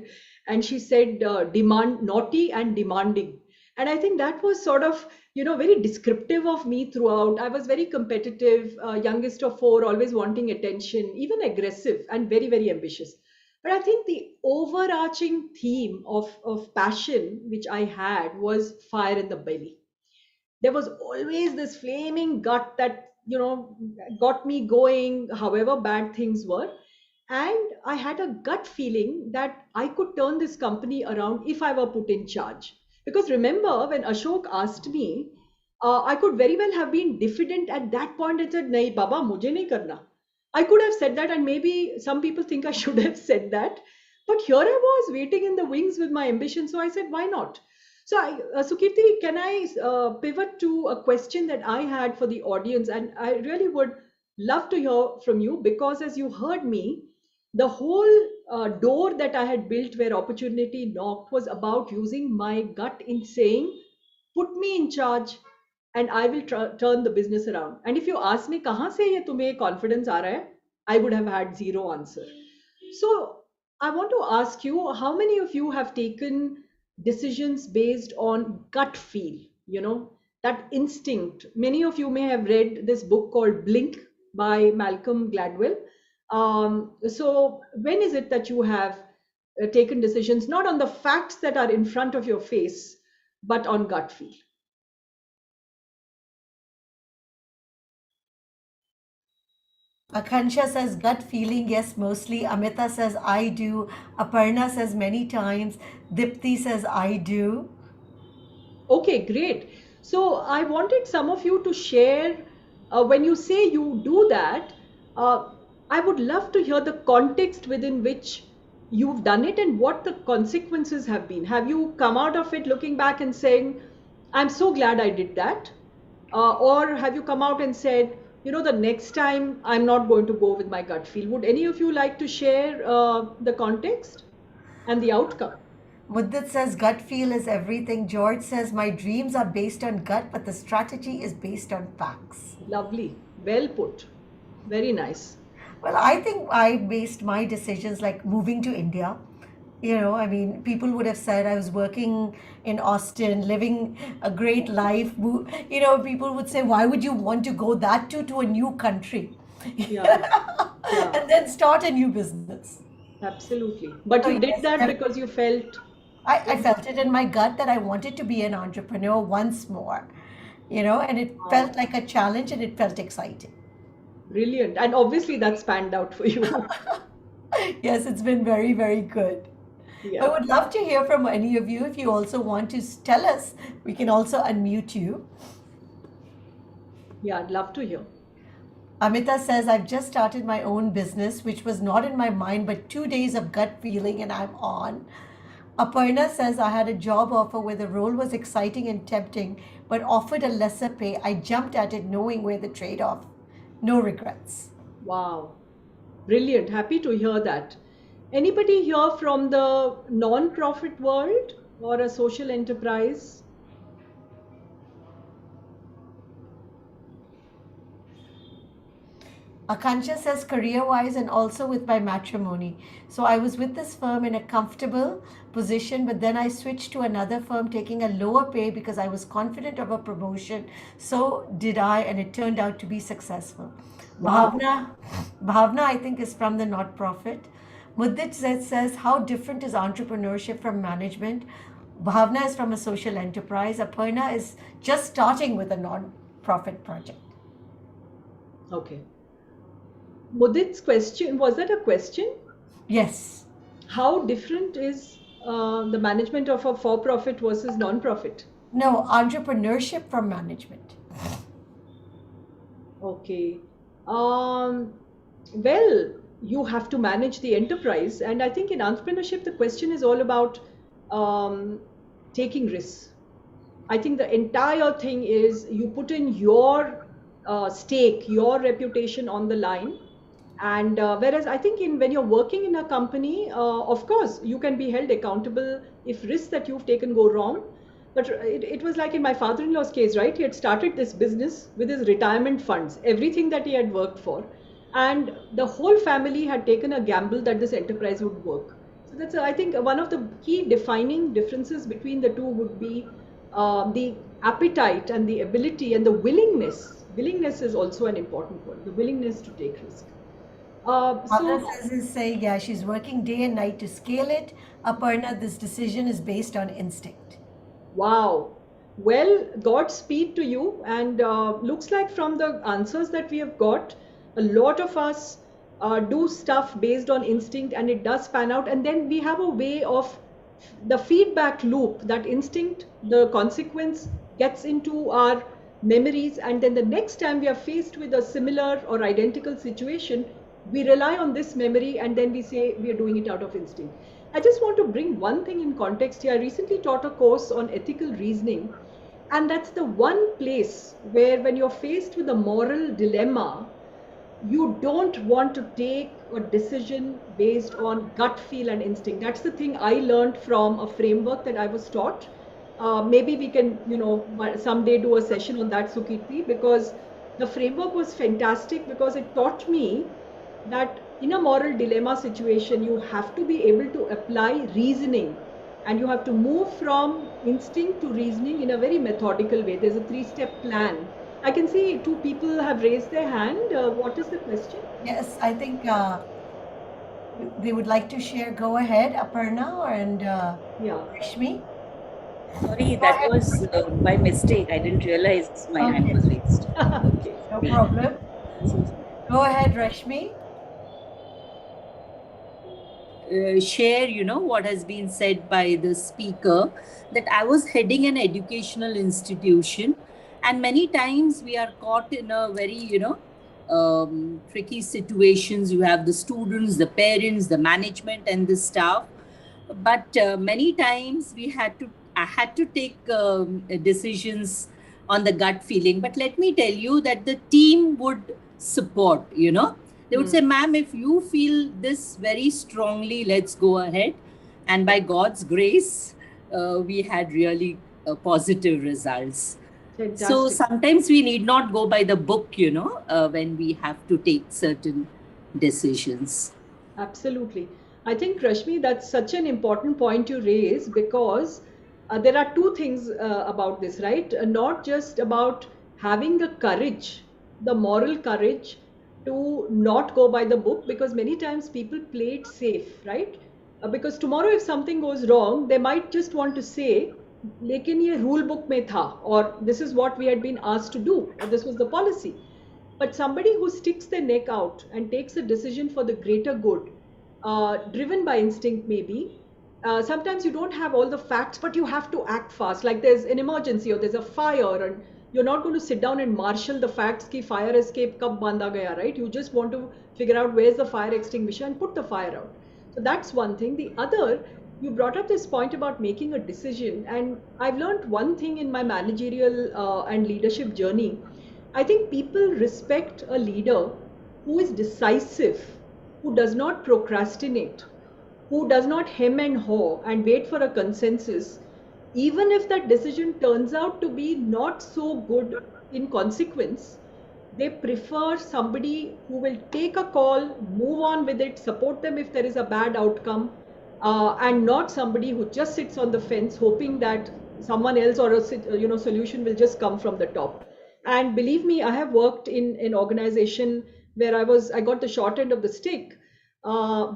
[SPEAKER 2] And she said, demand, naughty and demanding. And I think that was sort of, very descriptive of me throughout. I was very competitive, youngest of four, always wanting attention, even aggressive and very, very ambitious. But I think the overarching theme of passion, which I had, was fire in the belly. There was always this flaming gut that, got me going, however bad things were. And I had a gut feeling that I could turn this company around if I were put in charge. Because remember, when Ashok asked me, I could very well have been diffident at that point and said, Nahi, Baba, mujhe nahi karna. I could have said that, and maybe some people think I should have said that. But here I was waiting in the wings with my ambition. So I said, why not? Sukirti, can I pivot to a question that I had for the audience? And I really would love to hear from you because, as you heard me, the whole door that I had built where opportunity knocked was about using my gut in saying, put me in charge and I will turn the business around. And if you ask me, kahan se ye tumhe confidence aa raha hai? I would have had zero answer. So I want to ask you, how many of you have taken decisions based on gut feel? You know, that instinct. Many of you may have read this book called Blink by Malcolm Gladwell. So when is it that you have taken decisions not on the facts that are in front of your face, but on gut feel?
[SPEAKER 1] Akansha says gut feeling, yes, mostly. Amita says I do. Aparna says many times. Dipti says I do.
[SPEAKER 2] Okay, great. So I wanted some of you to share, when you say you do that, uh, I would love to hear the context within which you've done it and what the consequences have been. Have you come out of it looking back and saying, I'm so glad I did that? Or have you come out and said, you know, the next time I'm not going to go with my gut feel? Would any of you like to share the context and the outcome?
[SPEAKER 1] Muddit says gut feel is everything. George says my dreams are based on gut, but the strategy is based on facts.
[SPEAKER 2] Lovely. Well put. Very nice.
[SPEAKER 1] Well, I think I based my decisions like moving to India. You know, I mean, people would have said I was working in Austin, living a great life. You know, people would say, why would you want to go that to a new country
[SPEAKER 2] Yeah. Yeah.
[SPEAKER 1] and then start a new business?
[SPEAKER 2] Absolutely. But
[SPEAKER 1] So
[SPEAKER 2] you did
[SPEAKER 1] yes,
[SPEAKER 2] that because you felt
[SPEAKER 1] I
[SPEAKER 2] in.
[SPEAKER 1] felt it in my gut that I wanted to be an entrepreneur once more, you know, and it
[SPEAKER 2] Wow.
[SPEAKER 1] felt like a challenge and it felt exciting.
[SPEAKER 2] Brilliant. And obviously that's panned out for you.
[SPEAKER 1] Yes, it's been very, very good. I
[SPEAKER 2] Yeah.
[SPEAKER 1] would love to hear from any of you. If you also want to tell us, we can also unmute you.
[SPEAKER 2] Yeah, I'd love to hear.
[SPEAKER 1] Amita says, I've just started my own business, which was not in my mind, but 2 days of gut feeling and I'm on. Aparna says, I had a job offer where the role was exciting and tempting, but offered a lesser pay. I jumped at it knowing where the trade off. No regrets.
[SPEAKER 2] Wow. Brilliant. Happy to hear that. Anybody here from the non-profit world or a social enterprise?
[SPEAKER 1] Akansha says career wise and also with my matrimony. So I was with this firm in a comfortable position, but then I switched to another firm taking a lower pay because I was confident of a promotion. So did I, and it turned out to be successful.
[SPEAKER 2] Wow.
[SPEAKER 1] Bhavna, I think, is from the not profit. Muddit says, how different is entrepreneurship from management? Bhavna is from a social enterprise. Aparna is just starting with a non profit project.
[SPEAKER 2] Okay. Mudit's question, was that a question?
[SPEAKER 1] Yes.
[SPEAKER 2] How different is the management of a for-profit versus non-profit?
[SPEAKER 1] No, entrepreneurship from management.
[SPEAKER 2] Okay. Um, well, you have to manage the enterprise, and I think in entrepreneurship, the question is all about um, taking risks. I think the entire thing is you put in your stake, your reputation on the line. And whereas I think when you're working in a company, of course, you can be held accountable if risks that you've taken go wrong. But it was like in my father-in-law's case, right? He had started this business with his retirement funds, everything that he had worked for. And the whole family had taken a gamble that this enterprise would work. So that's, I think, one of the key defining differences between the two would be the appetite and the ability and the willingness. Willingness is also an important one, the willingness to take risk.
[SPEAKER 1] Bhavna
[SPEAKER 2] So,
[SPEAKER 1] says is saying, yeah, she's working day and night to scale it. Aparna, this decision is based on instinct.
[SPEAKER 2] wow. Well, Godspeed to you. And looks like from the answers that we have got, a lot of us do stuff based on instinct and it does pan out. And then we have a way of the feedback loop, that instinct, the consequence gets into our memories. And then the next time we are faced with a similar or identical situation, we rely on this memory and then we say we are doing it out of instinct. I just want to bring one thing in context here. I recently taught a course on ethical reasoning, and that's the one place where, when you're faced with a moral dilemma, you don't want to take a decision based on gut feel and instinct. That's the thing I learned from a framework that I was taught. Maybe we can, someday do a session on that, Sukirti, because the framework was fantastic because it taught me that in a moral dilemma situation, you have to be able to apply reasoning and you have to move from instinct to reasoning in a very methodical way. There's a three-step plan. I can see two people have raised their hand. What is the question?
[SPEAKER 1] Yes, I think they would like to share. Go ahead, Aparna and
[SPEAKER 2] Yeah.
[SPEAKER 1] Rashmi.
[SPEAKER 3] Sorry,
[SPEAKER 1] Go
[SPEAKER 3] that
[SPEAKER 1] ahead.
[SPEAKER 3] was by mistake. I didn't realize my hand
[SPEAKER 1] Okay,
[SPEAKER 3] was raised.
[SPEAKER 2] Okay.
[SPEAKER 1] no
[SPEAKER 3] Me.
[SPEAKER 1] problem.
[SPEAKER 3] So,
[SPEAKER 1] Go ahead, Rashmi.
[SPEAKER 3] share, what has been said by the speaker, that I was heading an educational institution, and many times we are caught in a very, tricky situations. You have the students, the parents, the management, and the staff. But many times I had to take decisions on the gut feeling. But let me tell you that the team would support. They would say, ma'am, if you feel this very strongly, let's go ahead. And by God's grace, we had really positive results. So
[SPEAKER 2] Fantastic.
[SPEAKER 3] sometimes we need not go by the book, when we have to take certain decisions.
[SPEAKER 2] Absolutely. I think, Rashmi, that's such an important point you raise because there are two things about this, right? Not just about having the courage, the moral courage to not go by the book, because many times people play it safe, right? Because tomorrow, if something goes wrong, they might just want to say, लेकिन ये rule book में था, or this is what we had been asked to do, or this was the policy. But somebody who sticks their neck out and takes a decision for the greater good, driven by instinct maybe, sometimes you don't have all the facts, but you have to act fast. Like there's an emergency or there's a fire, and you're not going to sit down and marshal the facts ki fire escape kab banda gaya, right? You just want to figure out where's the fire extinguisher and put the fire out. So that's one thing. The other, you brought up this point about making a decision, and I've learned one thing in my managerial and leadership journey. I think people respect a leader who is decisive, who does not procrastinate, who does not hem and haw and wait for a consensus, even if that decision turns out to be not so good in consequence. They prefer somebody who will take a call, move on with it, support them if there is a bad outcome, and not somebody who just sits on the fence hoping that someone else or a solution will just come from the top. And believe me, I have worked in an organization where I got the short end of the stick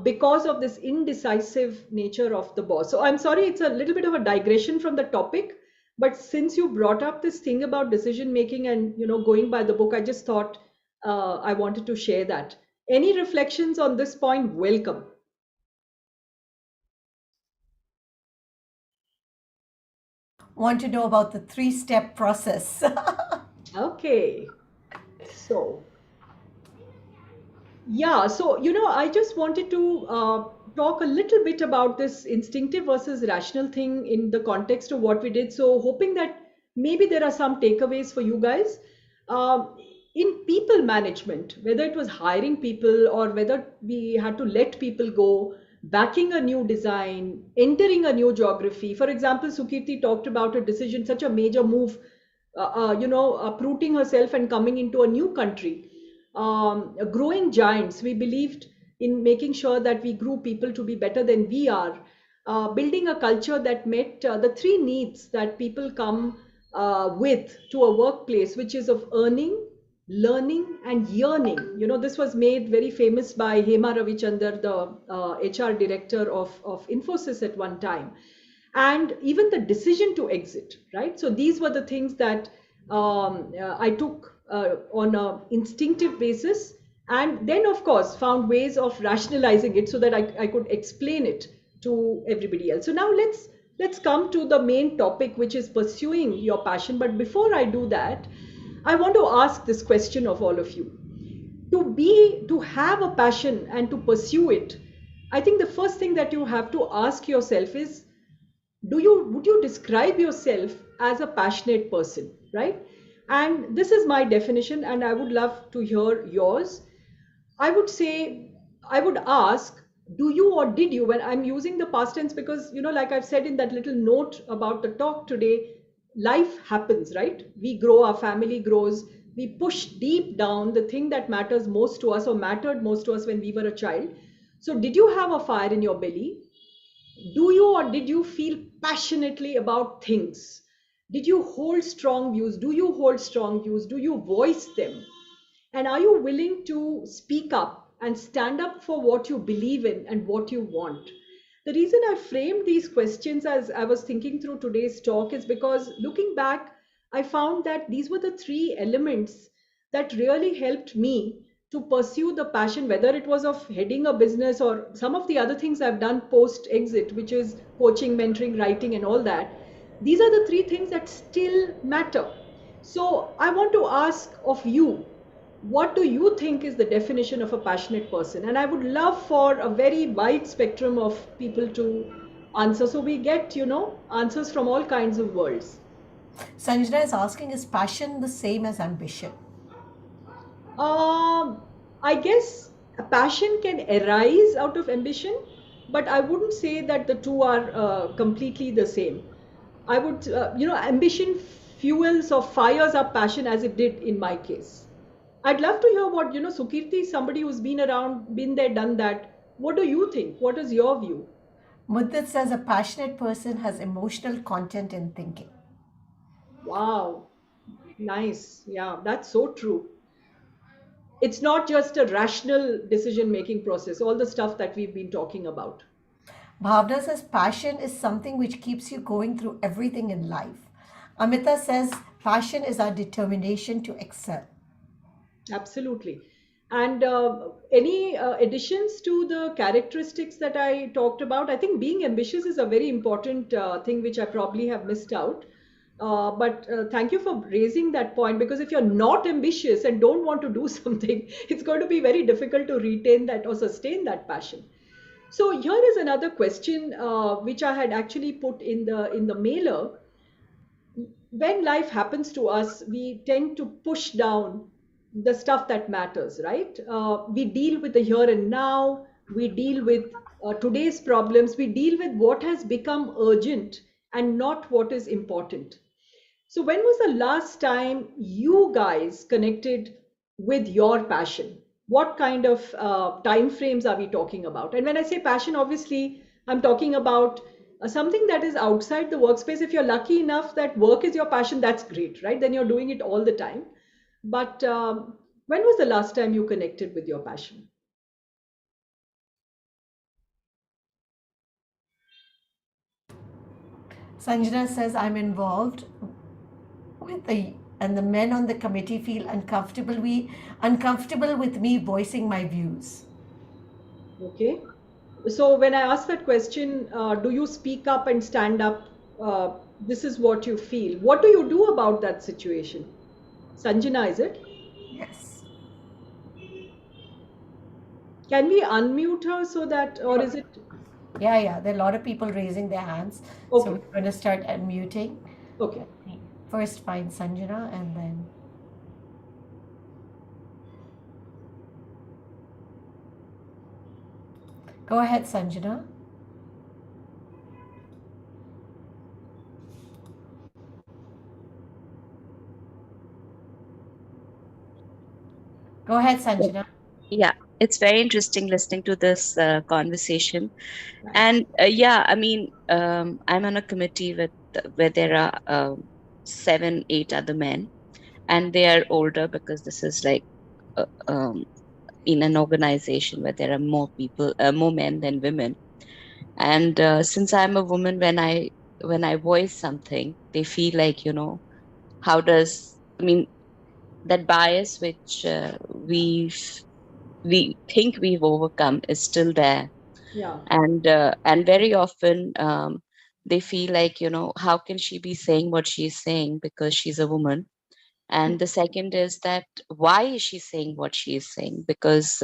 [SPEAKER 2] because of this indecisive nature of the boss. So I'm sorry, it's a little bit of a digression from the topic, but since you brought up this thing about decision making and going by the book, I just thought I wanted to share that. Any reflections on this point? Welcome.
[SPEAKER 1] Want to know about the three-step process.
[SPEAKER 2] Okay. So, yeah, so I just wanted to talk a little bit about this instinctive versus rational thing in the context of what we did. So, hoping that maybe there are some takeaways for you guys. In people management, whether it was hiring people or whether we had to let people go, backing a new design, entering a new geography. For example, Sukirti talked about a decision, such a major move, uprooting herself and coming into a new country. Growing giants, we believed in making sure that we grew people to be better than we are, building a culture that met the three needs that people come with to a workplace, which is of earning, learning, and yearning. This was made very famous by Hema Ravichandar, the HR director of Infosys at one time. And even the decision to exit, right? So these were the things that I took on an instinctive basis, and then of course found ways of rationalizing it so that I could explain it to everybody else. So now let's come to the main topic, which is pursuing your passion. But before I do that, I want to ask this question of all of you. To have a passion and to pursue it, I think the first thing that you have to ask yourself is, would you describe yourself as a passionate person, right? And this is my definition, and I would love to hear yours. I would say, I would ask, do you or did you, when I'm using the past tense, because, like I've said in that little note about the talk today, life happens, right? We grow, our family grows, we push deep down the thing that matters most to us or mattered most to us when we were a child. So, did you have a fire in your belly? Do you or did you feel passionately about things? Did you hold strong views? Do you hold strong views? Do you voice them? And are you willing to speak up and stand up for what you believe in and what you want? The reason I framed these questions as I was thinking through today's talk is because looking back, I found that these were the three elements that really helped me to pursue the passion, whether it was of heading a business or some of the other things I've done post exit, which is coaching, mentoring, writing, and all that. These are the three things that still matter. So I want to ask of you, what do you think is the definition of a passionate person? And I would love for a very wide spectrum of people to answer, so we get, answers from all kinds of worlds.
[SPEAKER 1] Sanjana is asking, is passion the same as ambition?
[SPEAKER 2] I guess a passion can arise out of ambition, but I wouldn't say that the two are completely the same. I would, ambition fuels or fires up passion as it did in my case. I'd love to hear what, Sukirti, somebody who's been around, been there, done that. What do you think? What is your view?
[SPEAKER 1] Muddat says a passionate person has emotional content in thinking.
[SPEAKER 2] Wow, nice. Yeah, that's so true. It's not just a rational decision making process, all the stuff that we've been talking about.
[SPEAKER 1] Bhavna says passion is something which keeps you going through everything in life. Amita says passion is our determination to excel.
[SPEAKER 2] Absolutely. And any additions to the characteristics that I talked about? I think being ambitious is a very important thing which I probably have missed out. But thank you for raising that point, because if you're not ambitious and don't want to do something, it's going to be very difficult to retain that or sustain that passion. So here is another question which I had actually put in the mailer. When life happens to us, we tend to push down the stuff that matters, right? We deal with the here and now, we deal with today's problems, we deal with what has become urgent and not what is important. So, when was the last time you guys connected with your passion? What kind of time frames are we talking about? And when I say passion, obviously, I'm talking about something that is outside the workspace. If you're lucky enough that work is your passion, that's great, right? Then you're doing it all the time. But when was the last time you connected with your passion?
[SPEAKER 1] Sanjana says I'm involved with the and the men on the committee feel uncomfortable with me voicing my views.
[SPEAKER 2] Okay. So when I ask that question, do you speak up and stand up? This is what you feel. What do you do about that situation? Sanjana, is it?
[SPEAKER 1] Yes.
[SPEAKER 2] Can we unmute her so that, or is it?
[SPEAKER 1] Yeah. There are a lot of people raising their hands. So
[SPEAKER 2] Okay,
[SPEAKER 1] we're going to start unmuting.
[SPEAKER 2] okay.
[SPEAKER 1] Let me first find Sanjana and then. Go ahead, Sanjana. Go ahead, Sanjana.
[SPEAKER 4] Yeah, it's very interesting listening to this conversation. And yeah, I mean, I'm on a committee with where there are 7, 8 other men, and they are older because this is like uh, um, in an organization where there are more people, more men than women. And since I'm a woman, when I voice something, they feel like, how does I mean that bias which we think we've overcome is still there.
[SPEAKER 2] Yeah.
[SPEAKER 4] And very often they feel like, how can she be saying what she's saying because she's a woman. And the second is that, why is she saying what she is saying? Because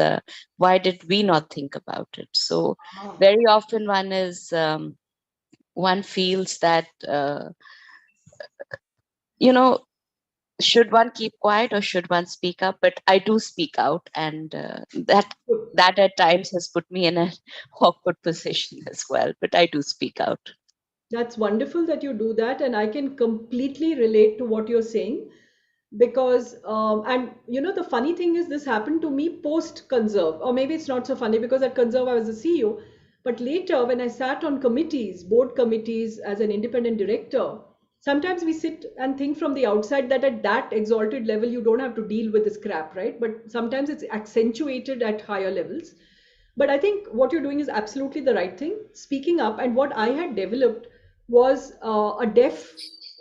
[SPEAKER 4] why did we not think about it? So
[SPEAKER 2] Ah,
[SPEAKER 4] very often one feels that you know should one keep quiet or should one speak up? But I do speak out, and that at times has put me in an awkward position as well. But I do speak out.
[SPEAKER 2] That's wonderful that you do that, and I can completely relate to what you're saying because, and you know, the funny thing is, this happened to me post Conzerv, or maybe it's not so funny because at Conzerv I was a CEO, but later when I sat on committees, board committees as an independent director, sometimes we sit and think from the outside that at that exalted level you don't have to deal with this crap, right? But sometimes it's accentuated at higher levels. But I think what you're doing is absolutely the right thing, speaking up. And what I had developed was a deaf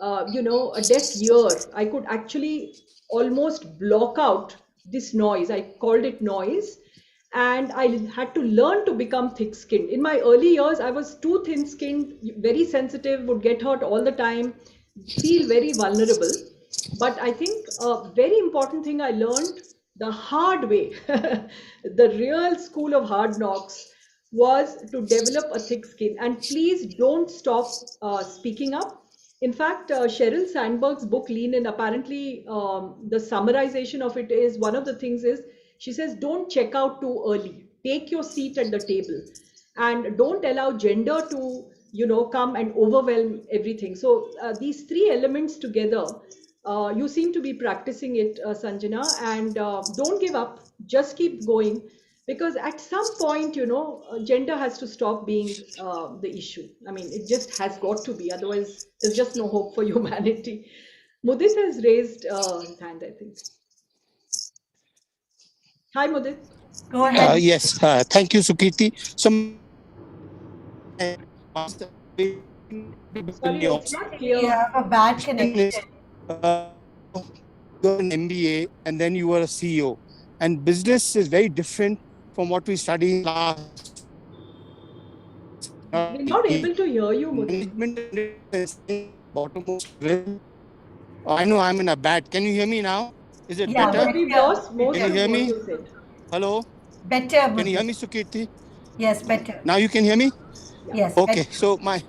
[SPEAKER 2] ear. I could actually almost block out this noise. I called it noise. And I had to learn to become thick skinned. In my early years, I was too thin skinned, very sensitive, would get hurt all the time, feel very vulnerable. But I think a very important thing I learned the hard way, the real school of hard knocks, was to develop a thick skin. And please don't stop speaking up. In fact, Sheryl Sandberg's book Lean In, apparently the summarization of it is one of the things is she says, don't check out too early. Take your seat at the table and don't allow gender to, come and overwhelm everything. So these three elements together, you seem to be practicing it, Sanjana, and don't give up. Just keep going because at some point, gender has to stop being the issue. I mean, it just has got to be. Otherwise, there's just no hope for humanity. Mudit has raised his hand, I think. Hi, Mudit.
[SPEAKER 1] Go ahead.
[SPEAKER 5] Yes, thank you, Sukirti. So,
[SPEAKER 2] Sorry, it's not
[SPEAKER 1] You
[SPEAKER 2] clear.
[SPEAKER 1] have a bad
[SPEAKER 5] skin
[SPEAKER 1] connection.
[SPEAKER 5] is you're an MBA and then you were a CEO. And business is very different from what we studied in class.
[SPEAKER 2] We're not able to hear you, Mudit.
[SPEAKER 5] Management is bottommost level. I know I'm in a bad. Can you hear me now? Is it
[SPEAKER 1] Yeah,
[SPEAKER 5] better?
[SPEAKER 2] But we've
[SPEAKER 1] better.
[SPEAKER 2] lost most
[SPEAKER 5] Can you
[SPEAKER 2] of
[SPEAKER 5] hear
[SPEAKER 2] what
[SPEAKER 5] me?
[SPEAKER 2] you said.
[SPEAKER 5] Hello?
[SPEAKER 1] Better,
[SPEAKER 5] Can you hear
[SPEAKER 1] Mudit.
[SPEAKER 5] me, Sukirti?
[SPEAKER 1] Yes, better.
[SPEAKER 5] Now you can hear me?
[SPEAKER 2] Yeah.
[SPEAKER 1] Yes,
[SPEAKER 5] Okay,
[SPEAKER 1] better.
[SPEAKER 5] so my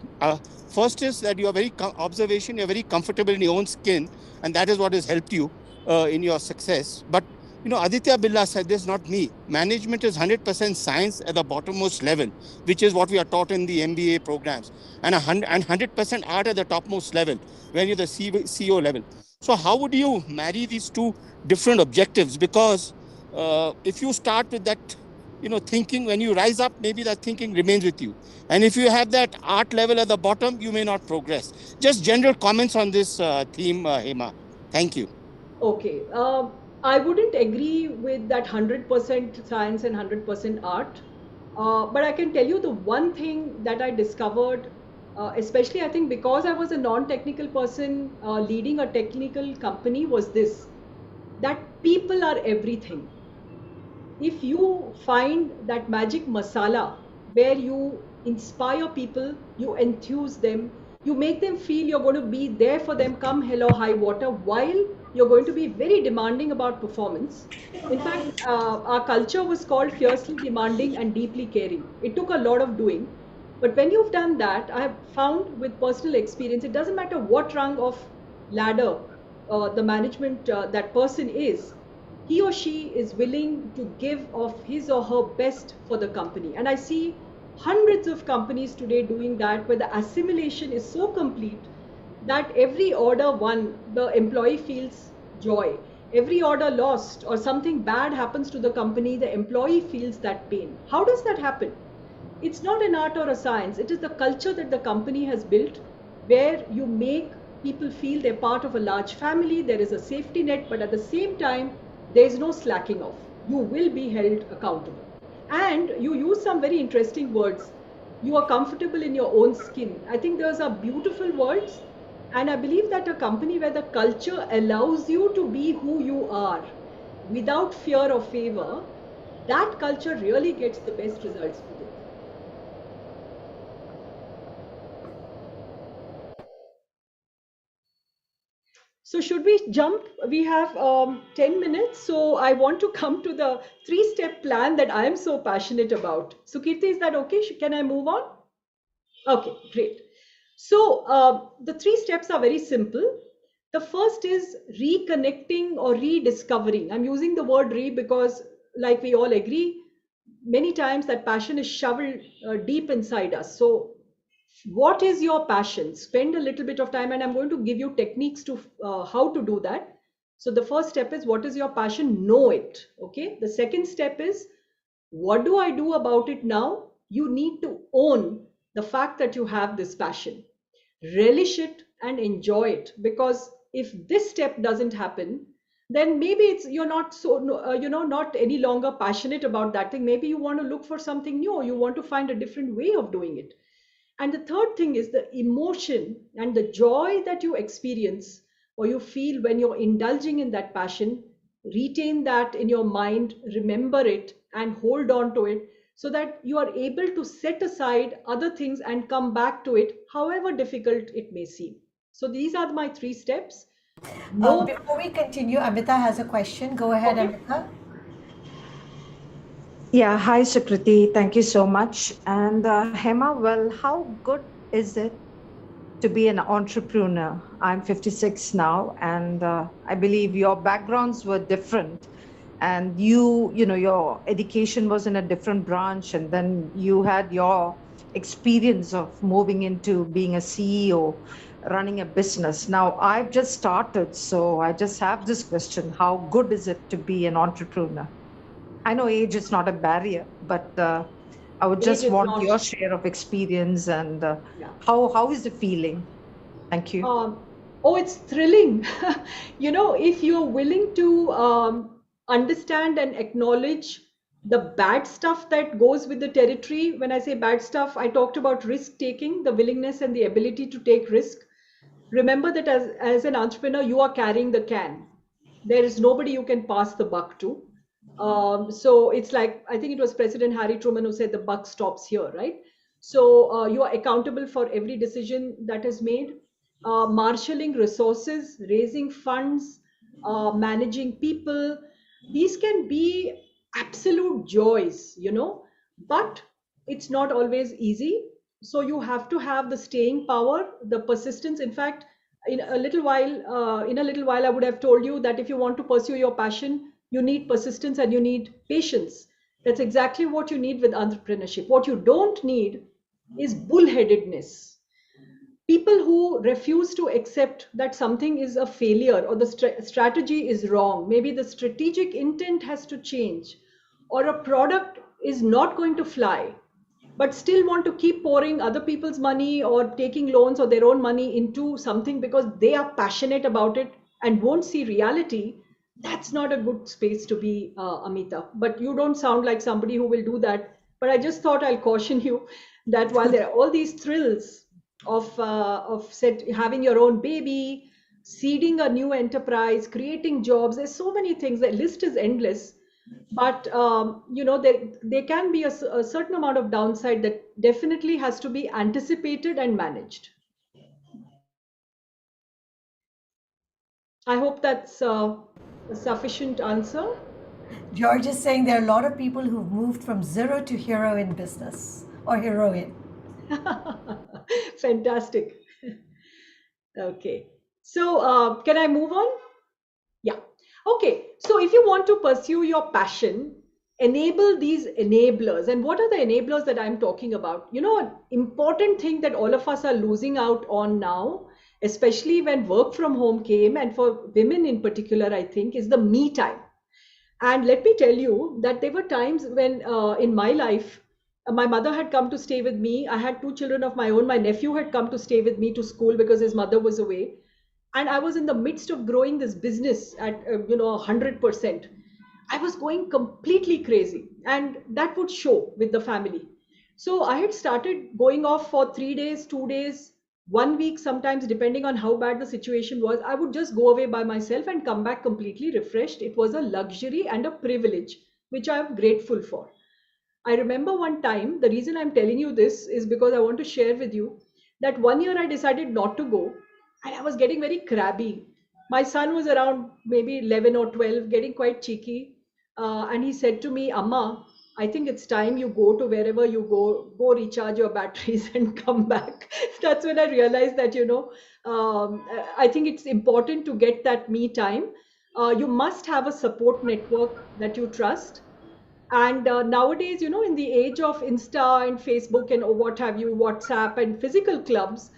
[SPEAKER 5] first is that you are very observation. You're very comfortable in your own skin, and that is what has helped you in your success. But Aditya Birla said this, not me. Management is 100% science at the bottommost level, which is what we are taught in the MBA programs, and 100% art at the topmost level when you're the CEO level. So how would you marry these two different objectives? Because if you start with that, thinking, when you rise up, maybe that thinking remains with you. And if you have that art level at the bottom, you may not progress. Just general comments on this theme, Hema. Thank you.
[SPEAKER 2] Okay. I wouldn't agree with that 100% science and 100% art. But I can tell you the one thing that I discovered, especially I think because I was a non technical person leading a technical company, was this that people are everything. If you find that magic masala where you inspire people, you enthuse them, you make them feel you're going to be there for them come hell or high water while you're going to be very demanding about performance. In fact, our culture was called fiercely demanding and deeply caring. It took a lot of doing. But when you've done that, I have found with personal experience, it doesn't matter what rung of ladder the management that person is, he or she is willing to give of his or her best for the company. And I see hundreds of companies today doing that, where the assimilation is so complete that every order won, the employee feels joy. Every order lost or something bad happens to the company, the employee feels that pain. How does that happen? It's not an art or a science. It is the culture that the company has built where you make people feel they're part of a large family, there is a safety net, but at the same time, there is no slacking off. You will be held accountable. And you use some very interesting words. You are comfortable in your own skin. I think those are beautiful words. And I believe that a company where the culture allows you to be who you are without fear or favor, that culture really gets the best results with it. So should we jump? We have 10 minutes. So I want to come to the three-step plan that I am so passionate about. So Kirti, is that okay? Can I move on? Okay, great. So the three steps are very simple. The first is reconnecting or rediscovering. I'm using the word re because, like we all agree, many times that passion is shoveled deep inside us. So what is your passion? Spend a little bit of time, and I'm going to give you techniques to how to do that. So the first step is, what is your passion? Know it. Okay. The second step is, what do I do about it now? You need to own the fact that you have this passion, relish it and enjoy it, because if this step doesn't happen, then maybe it's you're not so not any longer passionate about that thing. Maybe you want to look for something new, or you want to find a different way of doing it. And the third thing is the emotion and the joy that you experience or you feel when you're indulging in that passion. Retain that in your mind, remember it, and hold on to it, so that you are able to set aside other things and come back to it, however difficult it may seem. So these are my 3 steps. No.
[SPEAKER 1] Before we continue, Amita has a question. Go ahead,
[SPEAKER 2] Okay.
[SPEAKER 1] Amita.
[SPEAKER 6] Yeah, hi Sukriti, thank you so much. And Hema, well, how good is it to be an entrepreneur? I'm 56 now, and I believe your backgrounds were different. And your education was in a different branch, and then you had your experience of moving into being a CEO, running a business. Now, I've just started, so I just have this question: how good is it to be an entrepreneur? I know age is not a barrier, but I would just want your share of experience and how is the feeling? Thank you.
[SPEAKER 2] Oh, it's thrilling. If you're willing to understand and acknowledge the bad stuff that goes with the territory. When I say bad stuff, I talked about risk taking, the willingness and the ability to take risk. Remember that as an entrepreneur, you are carrying the can. There is nobody you can pass the buck to. So it's like, I think it was President Harry Truman who said the buck stops here, right? So you are accountable for every decision that is made. Marshalling resources, raising funds, managing people. These can be absolute joys, but it's not always easy. So you have to have the staying power, the persistence. In fact, in a little while, I would have told you that if you want to pursue your passion, you need persistence and you need patience. That's exactly what you need with entrepreneurship. What you don't need is bullheadedness. People who refuse to accept that something is a failure or the strategy is wrong, maybe the strategic intent has to change, or a product is not going to fly, but still want to keep pouring other people's money or taking loans or their own money into something because they are passionate about it and won't see reality. That's not a good space to be, Amita. But you don't sound like somebody who will do that. But I just thought I'll caution you that while there are all these thrills of having your own baby, seeding a new enterprise, creating jobs, there's so many things. The list is endless. But there can be a certain amount of downside that definitely has to be anticipated and managed. I hope that's a sufficient answer.
[SPEAKER 1] George is saying there are a lot of people who've moved from zero to hero in business or heroine.
[SPEAKER 2] Fantastic. Okay. So can I move on? Yeah. Okay. So if you want to pursue your passion, enable these enablers. And what are the enablers that I'm talking about? An important thing that all of us are losing out on now, especially when work from home came, and for women in particular, I think, is the me time. And let me tell you that there were times when in my life, my mother had come to stay with me. I had 2 children of my own. My nephew had come to stay with me to school because his mother was away. And I was in the midst of growing this business at 100%. I was going completely crazy, and that would show with the family. So I had started going off for 3 days, 2 days, 1 week, sometimes depending on how bad the situation was. I would just go away by myself and come back completely refreshed. It was a luxury and a privilege, which I am grateful for. I remember one time, the reason I'm telling you this is because I want to share with you that one year I decided not to go, and I was getting very crabby. My son was around maybe 11 or 12, getting quite cheeky. And he said to me, Amma, I think it's time you go to wherever you go recharge your batteries and come back. That's when I realized that, I think it's important to get that me time. You must have a support network that you trust. And nowadays, in the age of Insta and Facebook and what have you, WhatsApp and physical clubs,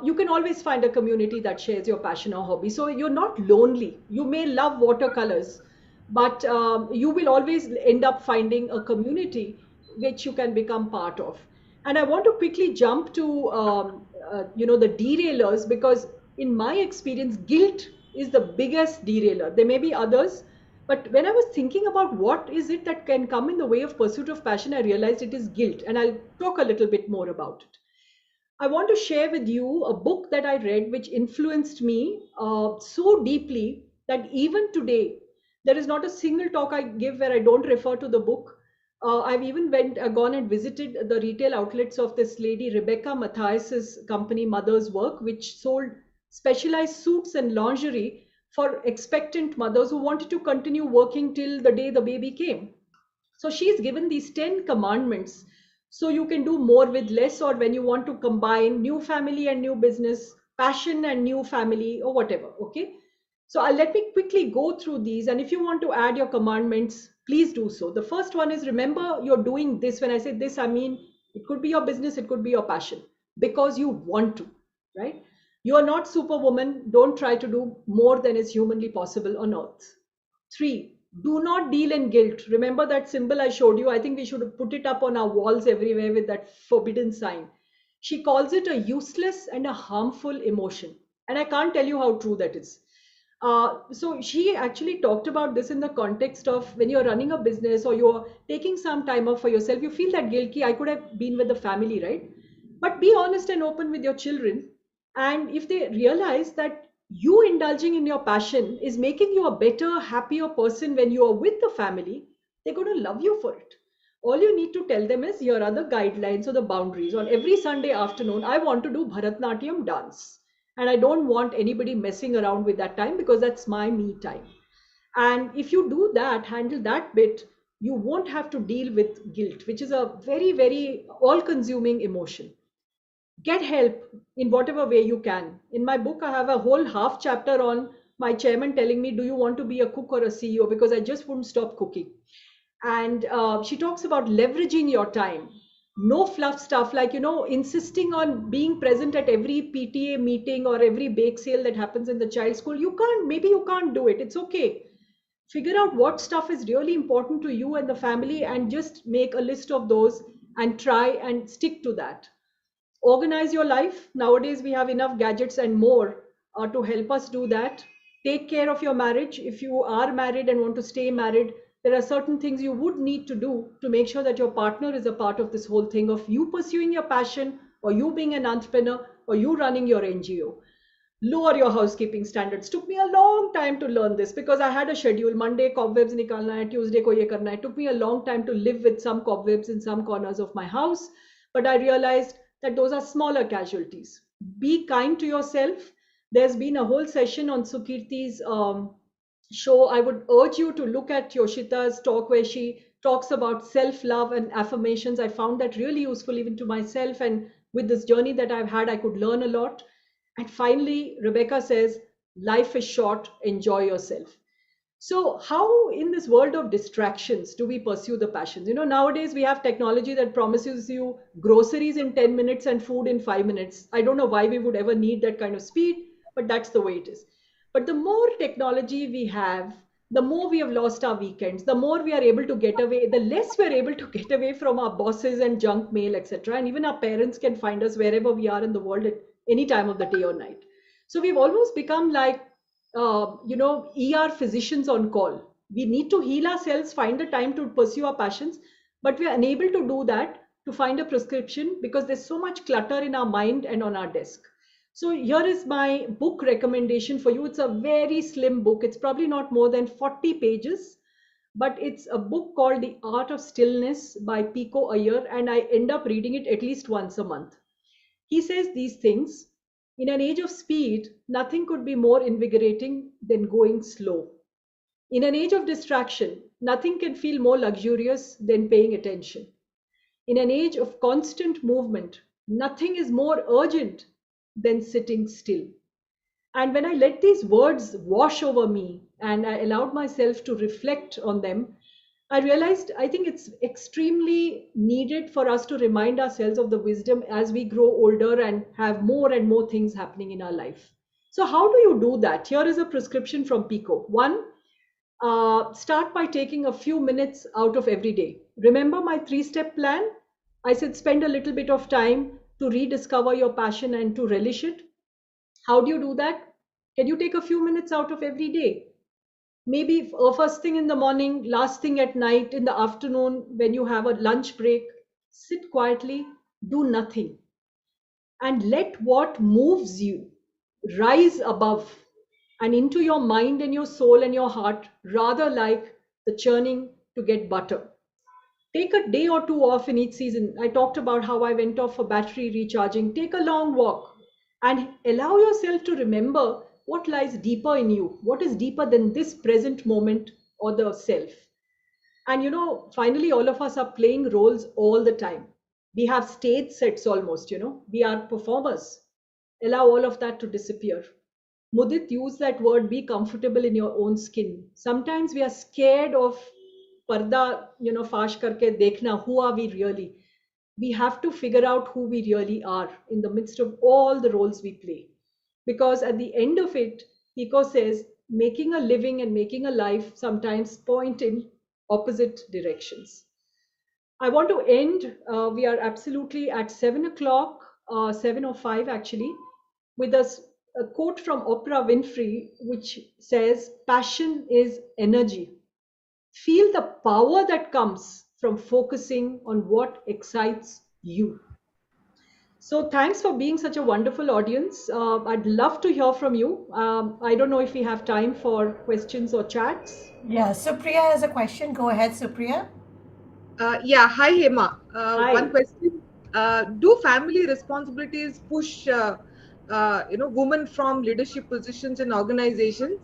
[SPEAKER 2] you can always find a community that shares your passion or hobby. So you're not lonely. You may love watercolors, but you will always end up finding a community which you can become part of. And I want to quickly jump to the derailers, because in my experience, guilt is the biggest derailer. There may be others, but when I was thinking about what is it that can come in the way of pursuit of passion, I realized it is guilt, and I'll talk a little bit more about it. I want to share with you a book that I read which influenced me so deeply that even today, there is not a single talk I give where I don't refer to the book. I've even gone and visited the retail outlets of this lady, Rebecca Mathias's company, Mother's Work, which sold specialized suits and lingerie for expectant mothers who wanted to continue working till the day the baby came. So she's given these 10 commandments so you can do more with less, or when you want to combine new family and new business, passion and new family, or whatever. Okay. So let me quickly go through these. And if you want to add your commandments, please do so. The first one is, remember you're doing this. When I say this, I mean it could be your business, it could be your passion, because you want to, right? You are not superwoman. Don't try to do more than is humanly possible on earth. 3, do not deal in guilt. Remember that symbol I showed you? I think we should put it up on our walls everywhere with that forbidden sign. She calls it a useless and a harmful emotion. And I can't tell you how true that is. So she actually talked about this in the context of when you're running a business or you're taking some time off for yourself, you feel that guilty. I could have been with the family, right? But be honest and open with your children. And if they realize that you indulging in your passion is making you a better, happier person when you are with the family, they're going to love you for it. All you need to tell them is, here are the guidelines or the boundaries. On every Sunday afternoon, I want to do Bharatnatyam dance. And I don't want anybody messing around with that time, because that's my me time. And if you do that, handle that bit, you won't have to deal with guilt, which is a very, very all consuming emotion. Get help in whatever way you can. In my book, I have a whole half chapter on my chairman telling me, do you want to be a cook or a CEO? Because I just wouldn't stop cooking. And she talks about leveraging your time. No fluff stuff like, insisting on being present at every PTA meeting or every bake sale that happens in the child school. Maybe you can't do it. It's okay. Figure out what stuff is really important to you and the family, and just make a list of those and try and stick to that. Organize your life. Nowadays we have enough gadgets and more to help us do that. Take care of your marriage. If you are married and want to stay married, there are certain things you would need to do to make sure that your partner is a part of this whole thing of you pursuing your passion, or you being an entrepreneur, or you running your NGO. Lower your housekeeping standards. Took me a long time to learn this, because I had a schedule. Monday cobwebs nikalna hai, Tuesday ko ye karna hai. It took me a long time to live with some cobwebs in some corners of my house, but I realized that those are smaller casualties. Be kind to yourself. There's been a whole session on Sukirti's show. I would urge you to look at Yoshita's talk where she talks about self-love and affirmations. I found that really useful even to myself, and with this journey that I've had, I could learn a lot. And finally, Rebecca says, life is short, enjoy yourself. So how in this world of distractions do we pursue the passions? Nowadays we have technology that promises you groceries in 10 minutes and food in 5 minutes. I don't know why we would ever need that kind of speed, but that's the way it is. But the more technology we have, the more we have lost our weekends, the more we are able to get away, the less we are able to get away from our bosses and junk mail, etc. And even our parents can find us wherever we are in the world at any time of the day or night. So we've almost become like ER physicians on call. We need to heal ourselves, find the time to pursue our passions, but we are unable to do that to find a prescription because there's so much clutter in our mind and on our desk. So here is my book recommendation for you. It's a very slim book. It's probably not more than 40 pages, but it's a book called The Art of Stillness by Pico Iyer, and I end up reading it at least once a month. He says these things: in an age of speed, nothing could be more invigorating than going slow. In an age of distraction, nothing can feel more luxurious than paying attention. In an age of constant movement, nothing is more urgent than sitting still. And when I let these words wash over me and I allowed myself to reflect on them, I realized I think it's extremely needed for us to remind ourselves of the wisdom as we grow older and have more and more things happening in our life. So, how do you do that? Here is a prescription from Pico. One, start by taking a few minutes out of every day. Remember my 3 step plan? I said spend a little bit of time to rediscover your passion and to relish it. How do you do that? Can you take a few minutes out of every day? Maybe first thing in the morning, last thing at night, in the afternoon, when you have a lunch break, sit quietly, do nothing, and let what moves you rise above and into your mind and your soul and your heart, rather like the churning to get butter. Take a day or two off in each season. I talked about how I went off for battery recharging. Take a long walk and allow yourself to remember what lies deeper in you, what is deeper than this present moment or the self. And finally, all of us are playing roles all the time. We have stage sets almost, we are performers. Allow all of that to disappear. Mudit used that word, be comfortable in your own skin. Sometimes we are scared of parda, fash karke dekhna, who are we really? We have to figure out who we really are in the midst of all the roles we play. Because at the end of it, Pico says, making a living and making a life sometimes point in opposite directions. I want to end, we are absolutely at 7 o'clock, 7:05 actually, with a quote from Oprah Winfrey, which says, passion is energy. Feel the power that comes from focusing on what excites you. So thanks for being such a wonderful audience. I'd love to hear from you. I don't know if we have time for questions or chats.
[SPEAKER 1] Yeah, Supriya has a question. Go ahead, Supriya.
[SPEAKER 7] Yeah, hi Hema.
[SPEAKER 2] Hi.
[SPEAKER 7] One question: do family responsibilities push, women from leadership positions in organizations?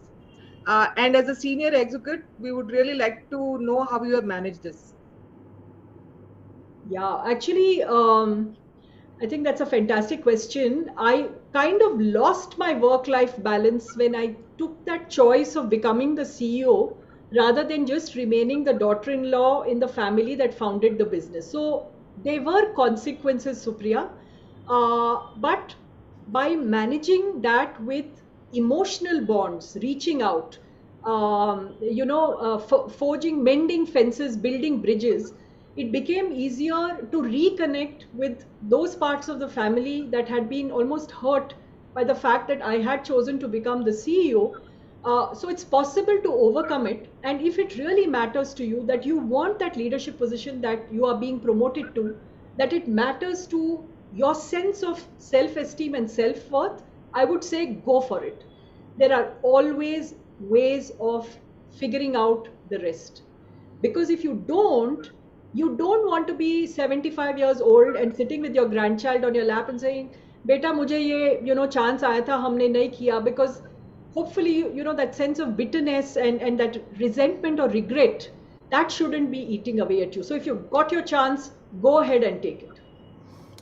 [SPEAKER 7] And as a senior executive, we would really like to know how you have managed this.
[SPEAKER 2] Yeah, actually, I think that's a fantastic question. I kind of lost my work-life balance when I took that choice of becoming the CEO rather than just remaining the daughter-in-law in the family that founded the business. So there were consequences, Supriya. But by managing that with emotional bonds, reaching out, forging, mending fences, building bridges, it became easier to reconnect with those parts of the family that had been almost hurt by the fact that I had chosen to become the CEO. So it's possible to overcome it. And if it really matters to you that you want that leadership position that you are being promoted to, that it matters to your sense of self esteem and self worth, I would say go for it. There are always ways of figuring out the rest. Because if you don't want to be 75 years old and sitting with your grandchild on your lap and saying, beta mujhe ye chance aaya tha, humne nahi kiya, because hopefully that sense of bitterness and that resentment or regret, that shouldn't be eating away at you. So if you've got your chance, go ahead and take it.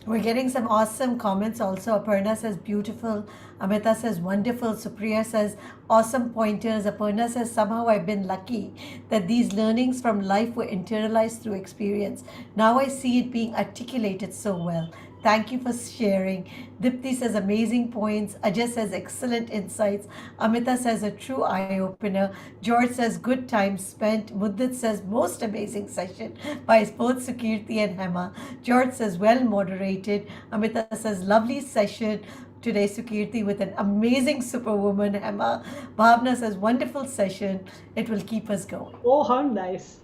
[SPEAKER 1] We're getting some awesome comments also. Aparna says beautiful. Amita says wonderful. Supriya says awesome pointers. Aparna says somehow I've been lucky that these learnings from life were internalized through experience. Now I see it being articulated so well. Thank you for sharing. Dipti says amazing points. Ajay says excellent insights. Amita says a true eye opener. George says good time spent. Muddit says most amazing session by both Sukirti and Hema. George says well moderated. Amita says lovely session today, Sukirti, with an amazing superwoman, Hema. Bhavna says wonderful session. It will keep us going.
[SPEAKER 2] Oh, how nice.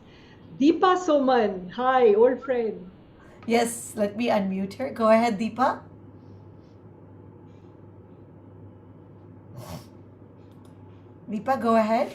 [SPEAKER 2] Deepa Soman, hi, old friend.
[SPEAKER 1] Yes, let me unmute her. Go ahead, Deepa. Deepa, go ahead.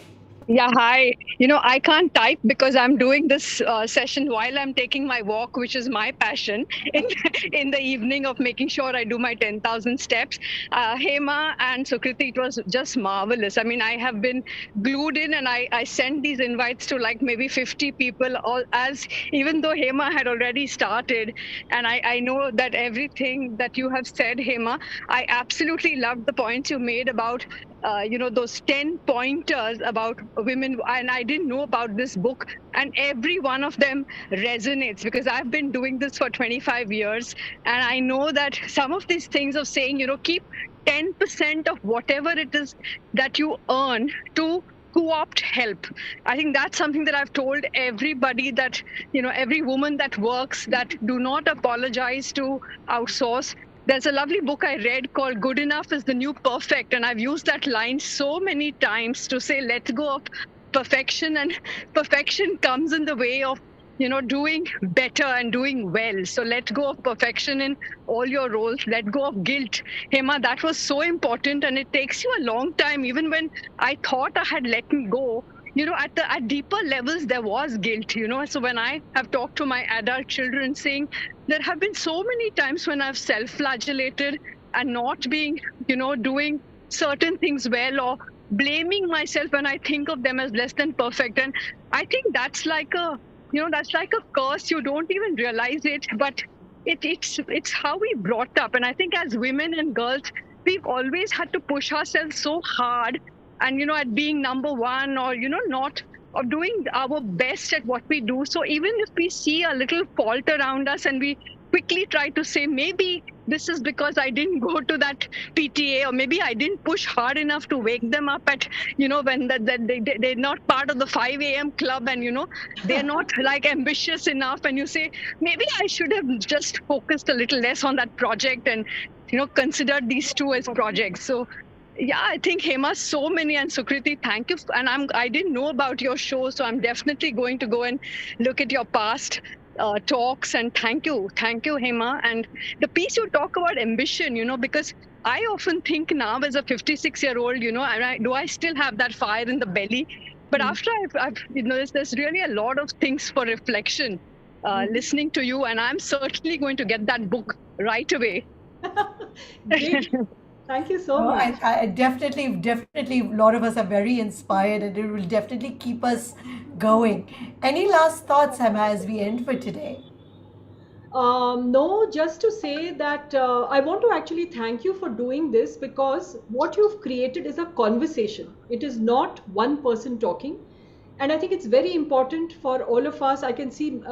[SPEAKER 8] Yeah, hi. I can't type because I'm doing this session while I'm taking my walk, which is my passion in, in the evening of making sure I do my 10,000 steps. Hema and Sukriti, it was just marvelous. I mean, I have been glued in and I sent these invites to like maybe 50 people, all as even though Hema had already started. And I know that everything that you have said, Hema, I absolutely loved the points you made about those 10 pointers about women. And I didn't know about this book, and every one of them resonates because I've been doing this for 25 years. And I know that some of these things of saying, keep 10% of whatever it is that you earn to co-opt help. I think that's something that I've told everybody, that every woman that works, that do not apologize to outsource. There's a lovely book I read called Good Enough is the New Perfect. And I've used that line so many times to say, let go of perfection. And perfection comes in the way of, doing better and doing well. So let go of perfection in all your roles. Let go of guilt. Hema, that was so important. And it takes you a long time. Even when I thought I had let go, at deeper levels, there was guilt, So when I have talked to my adult children saying, there have been so many times when I've self-flagellated and not being, doing certain things well, or blaming myself when I think of them as less than perfect. And I think that's like a curse. You don't even realize it, but it's how we brought up. And I think as women and girls, we've always had to push ourselves so hard, and at being number one, or not, or doing our best at what we do. So even if we see a little fault around us and we quickly try to say, maybe this is because I didn't go to that PTA, or maybe I didn't push hard enough to wake them up at, when they're not part of the 5 a.m. club, and, they're not like ambitious enough. And you say, maybe I should have just focused a little less on that project and, considered these two as projects. So yeah, I think Hema, so many, and Sukriti, thank you. And I didn't know about your show, so I'm definitely going to go and look at your past talks. And thank you, Hema. And the piece you talk about ambition, because I often think now as a 56-year-old, do I still have that fire in the belly? But after I've there's really a lot of things for reflection, listening to you, and I'm certainly going to get that book right away.
[SPEAKER 2] Great. Thank you so much.
[SPEAKER 1] I definitely, a lot of us are very inspired, and it will definitely keep us going. Any last thoughts, Hema, as we end for today?
[SPEAKER 2] No, just to say that I want to actually thank you for doing this, because what you've created is a conversation. It is not one person talking. And I think it's very important for all of us. I can see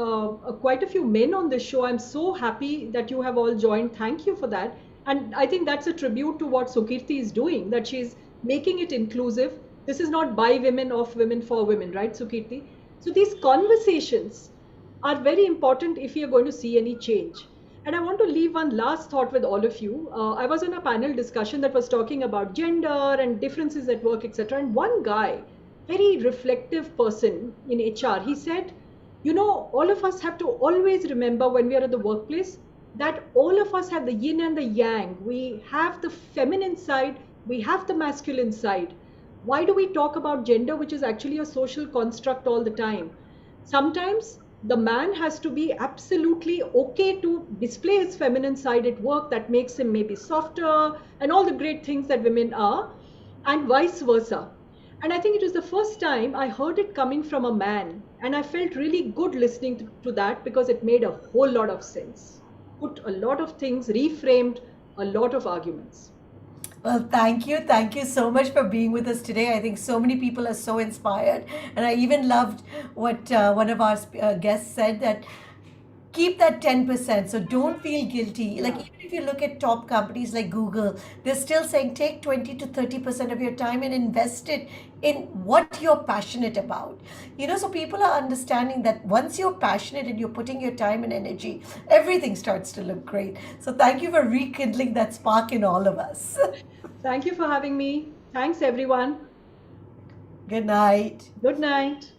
[SPEAKER 2] quite a few men on this show. I'm so happy that you have all joined. Thank you for that. And I think that's a tribute to what Sukirti is doing, that she's making it inclusive. This is not by women, of women, for women, right, Sukirti? So these conversations are very important if you're going to see any change. And I want to leave one last thought with all of you. I was in a panel discussion that was talking about gender and differences at work, etc. And one guy, very reflective person in HR, he said, all of us have to always remember when we are at the workplace that all of us have the yin and the yang. We have the feminine side, we have the masculine side. Why do we talk about gender, which is actually a social construct all the time? Sometimes the man has to be absolutely okay to display his feminine side at work. That makes him maybe softer and all the great things that women are, and vice versa. And I think it was the first time I heard it coming from a man, and I felt really good listening to that, because it made a whole lot of sense. Put a lot of things, reframed a lot of arguments.
[SPEAKER 1] Well, thank you. Thank you so much for being with us today. I think so many people are so inspired. And I even loved what one of our guests said, that keep that 10%. So don't feel guilty. Like, even if you look at top companies like Google, they're still saying take 20 to 30% of your time and invest it in what you're passionate about. So people are understanding that once you're passionate and you're putting your time and energy, everything starts to look great. So thank you for rekindling that spark in all of us.
[SPEAKER 2] Thank you for having me. Thanks, everyone.
[SPEAKER 1] Good night.
[SPEAKER 2] Good night.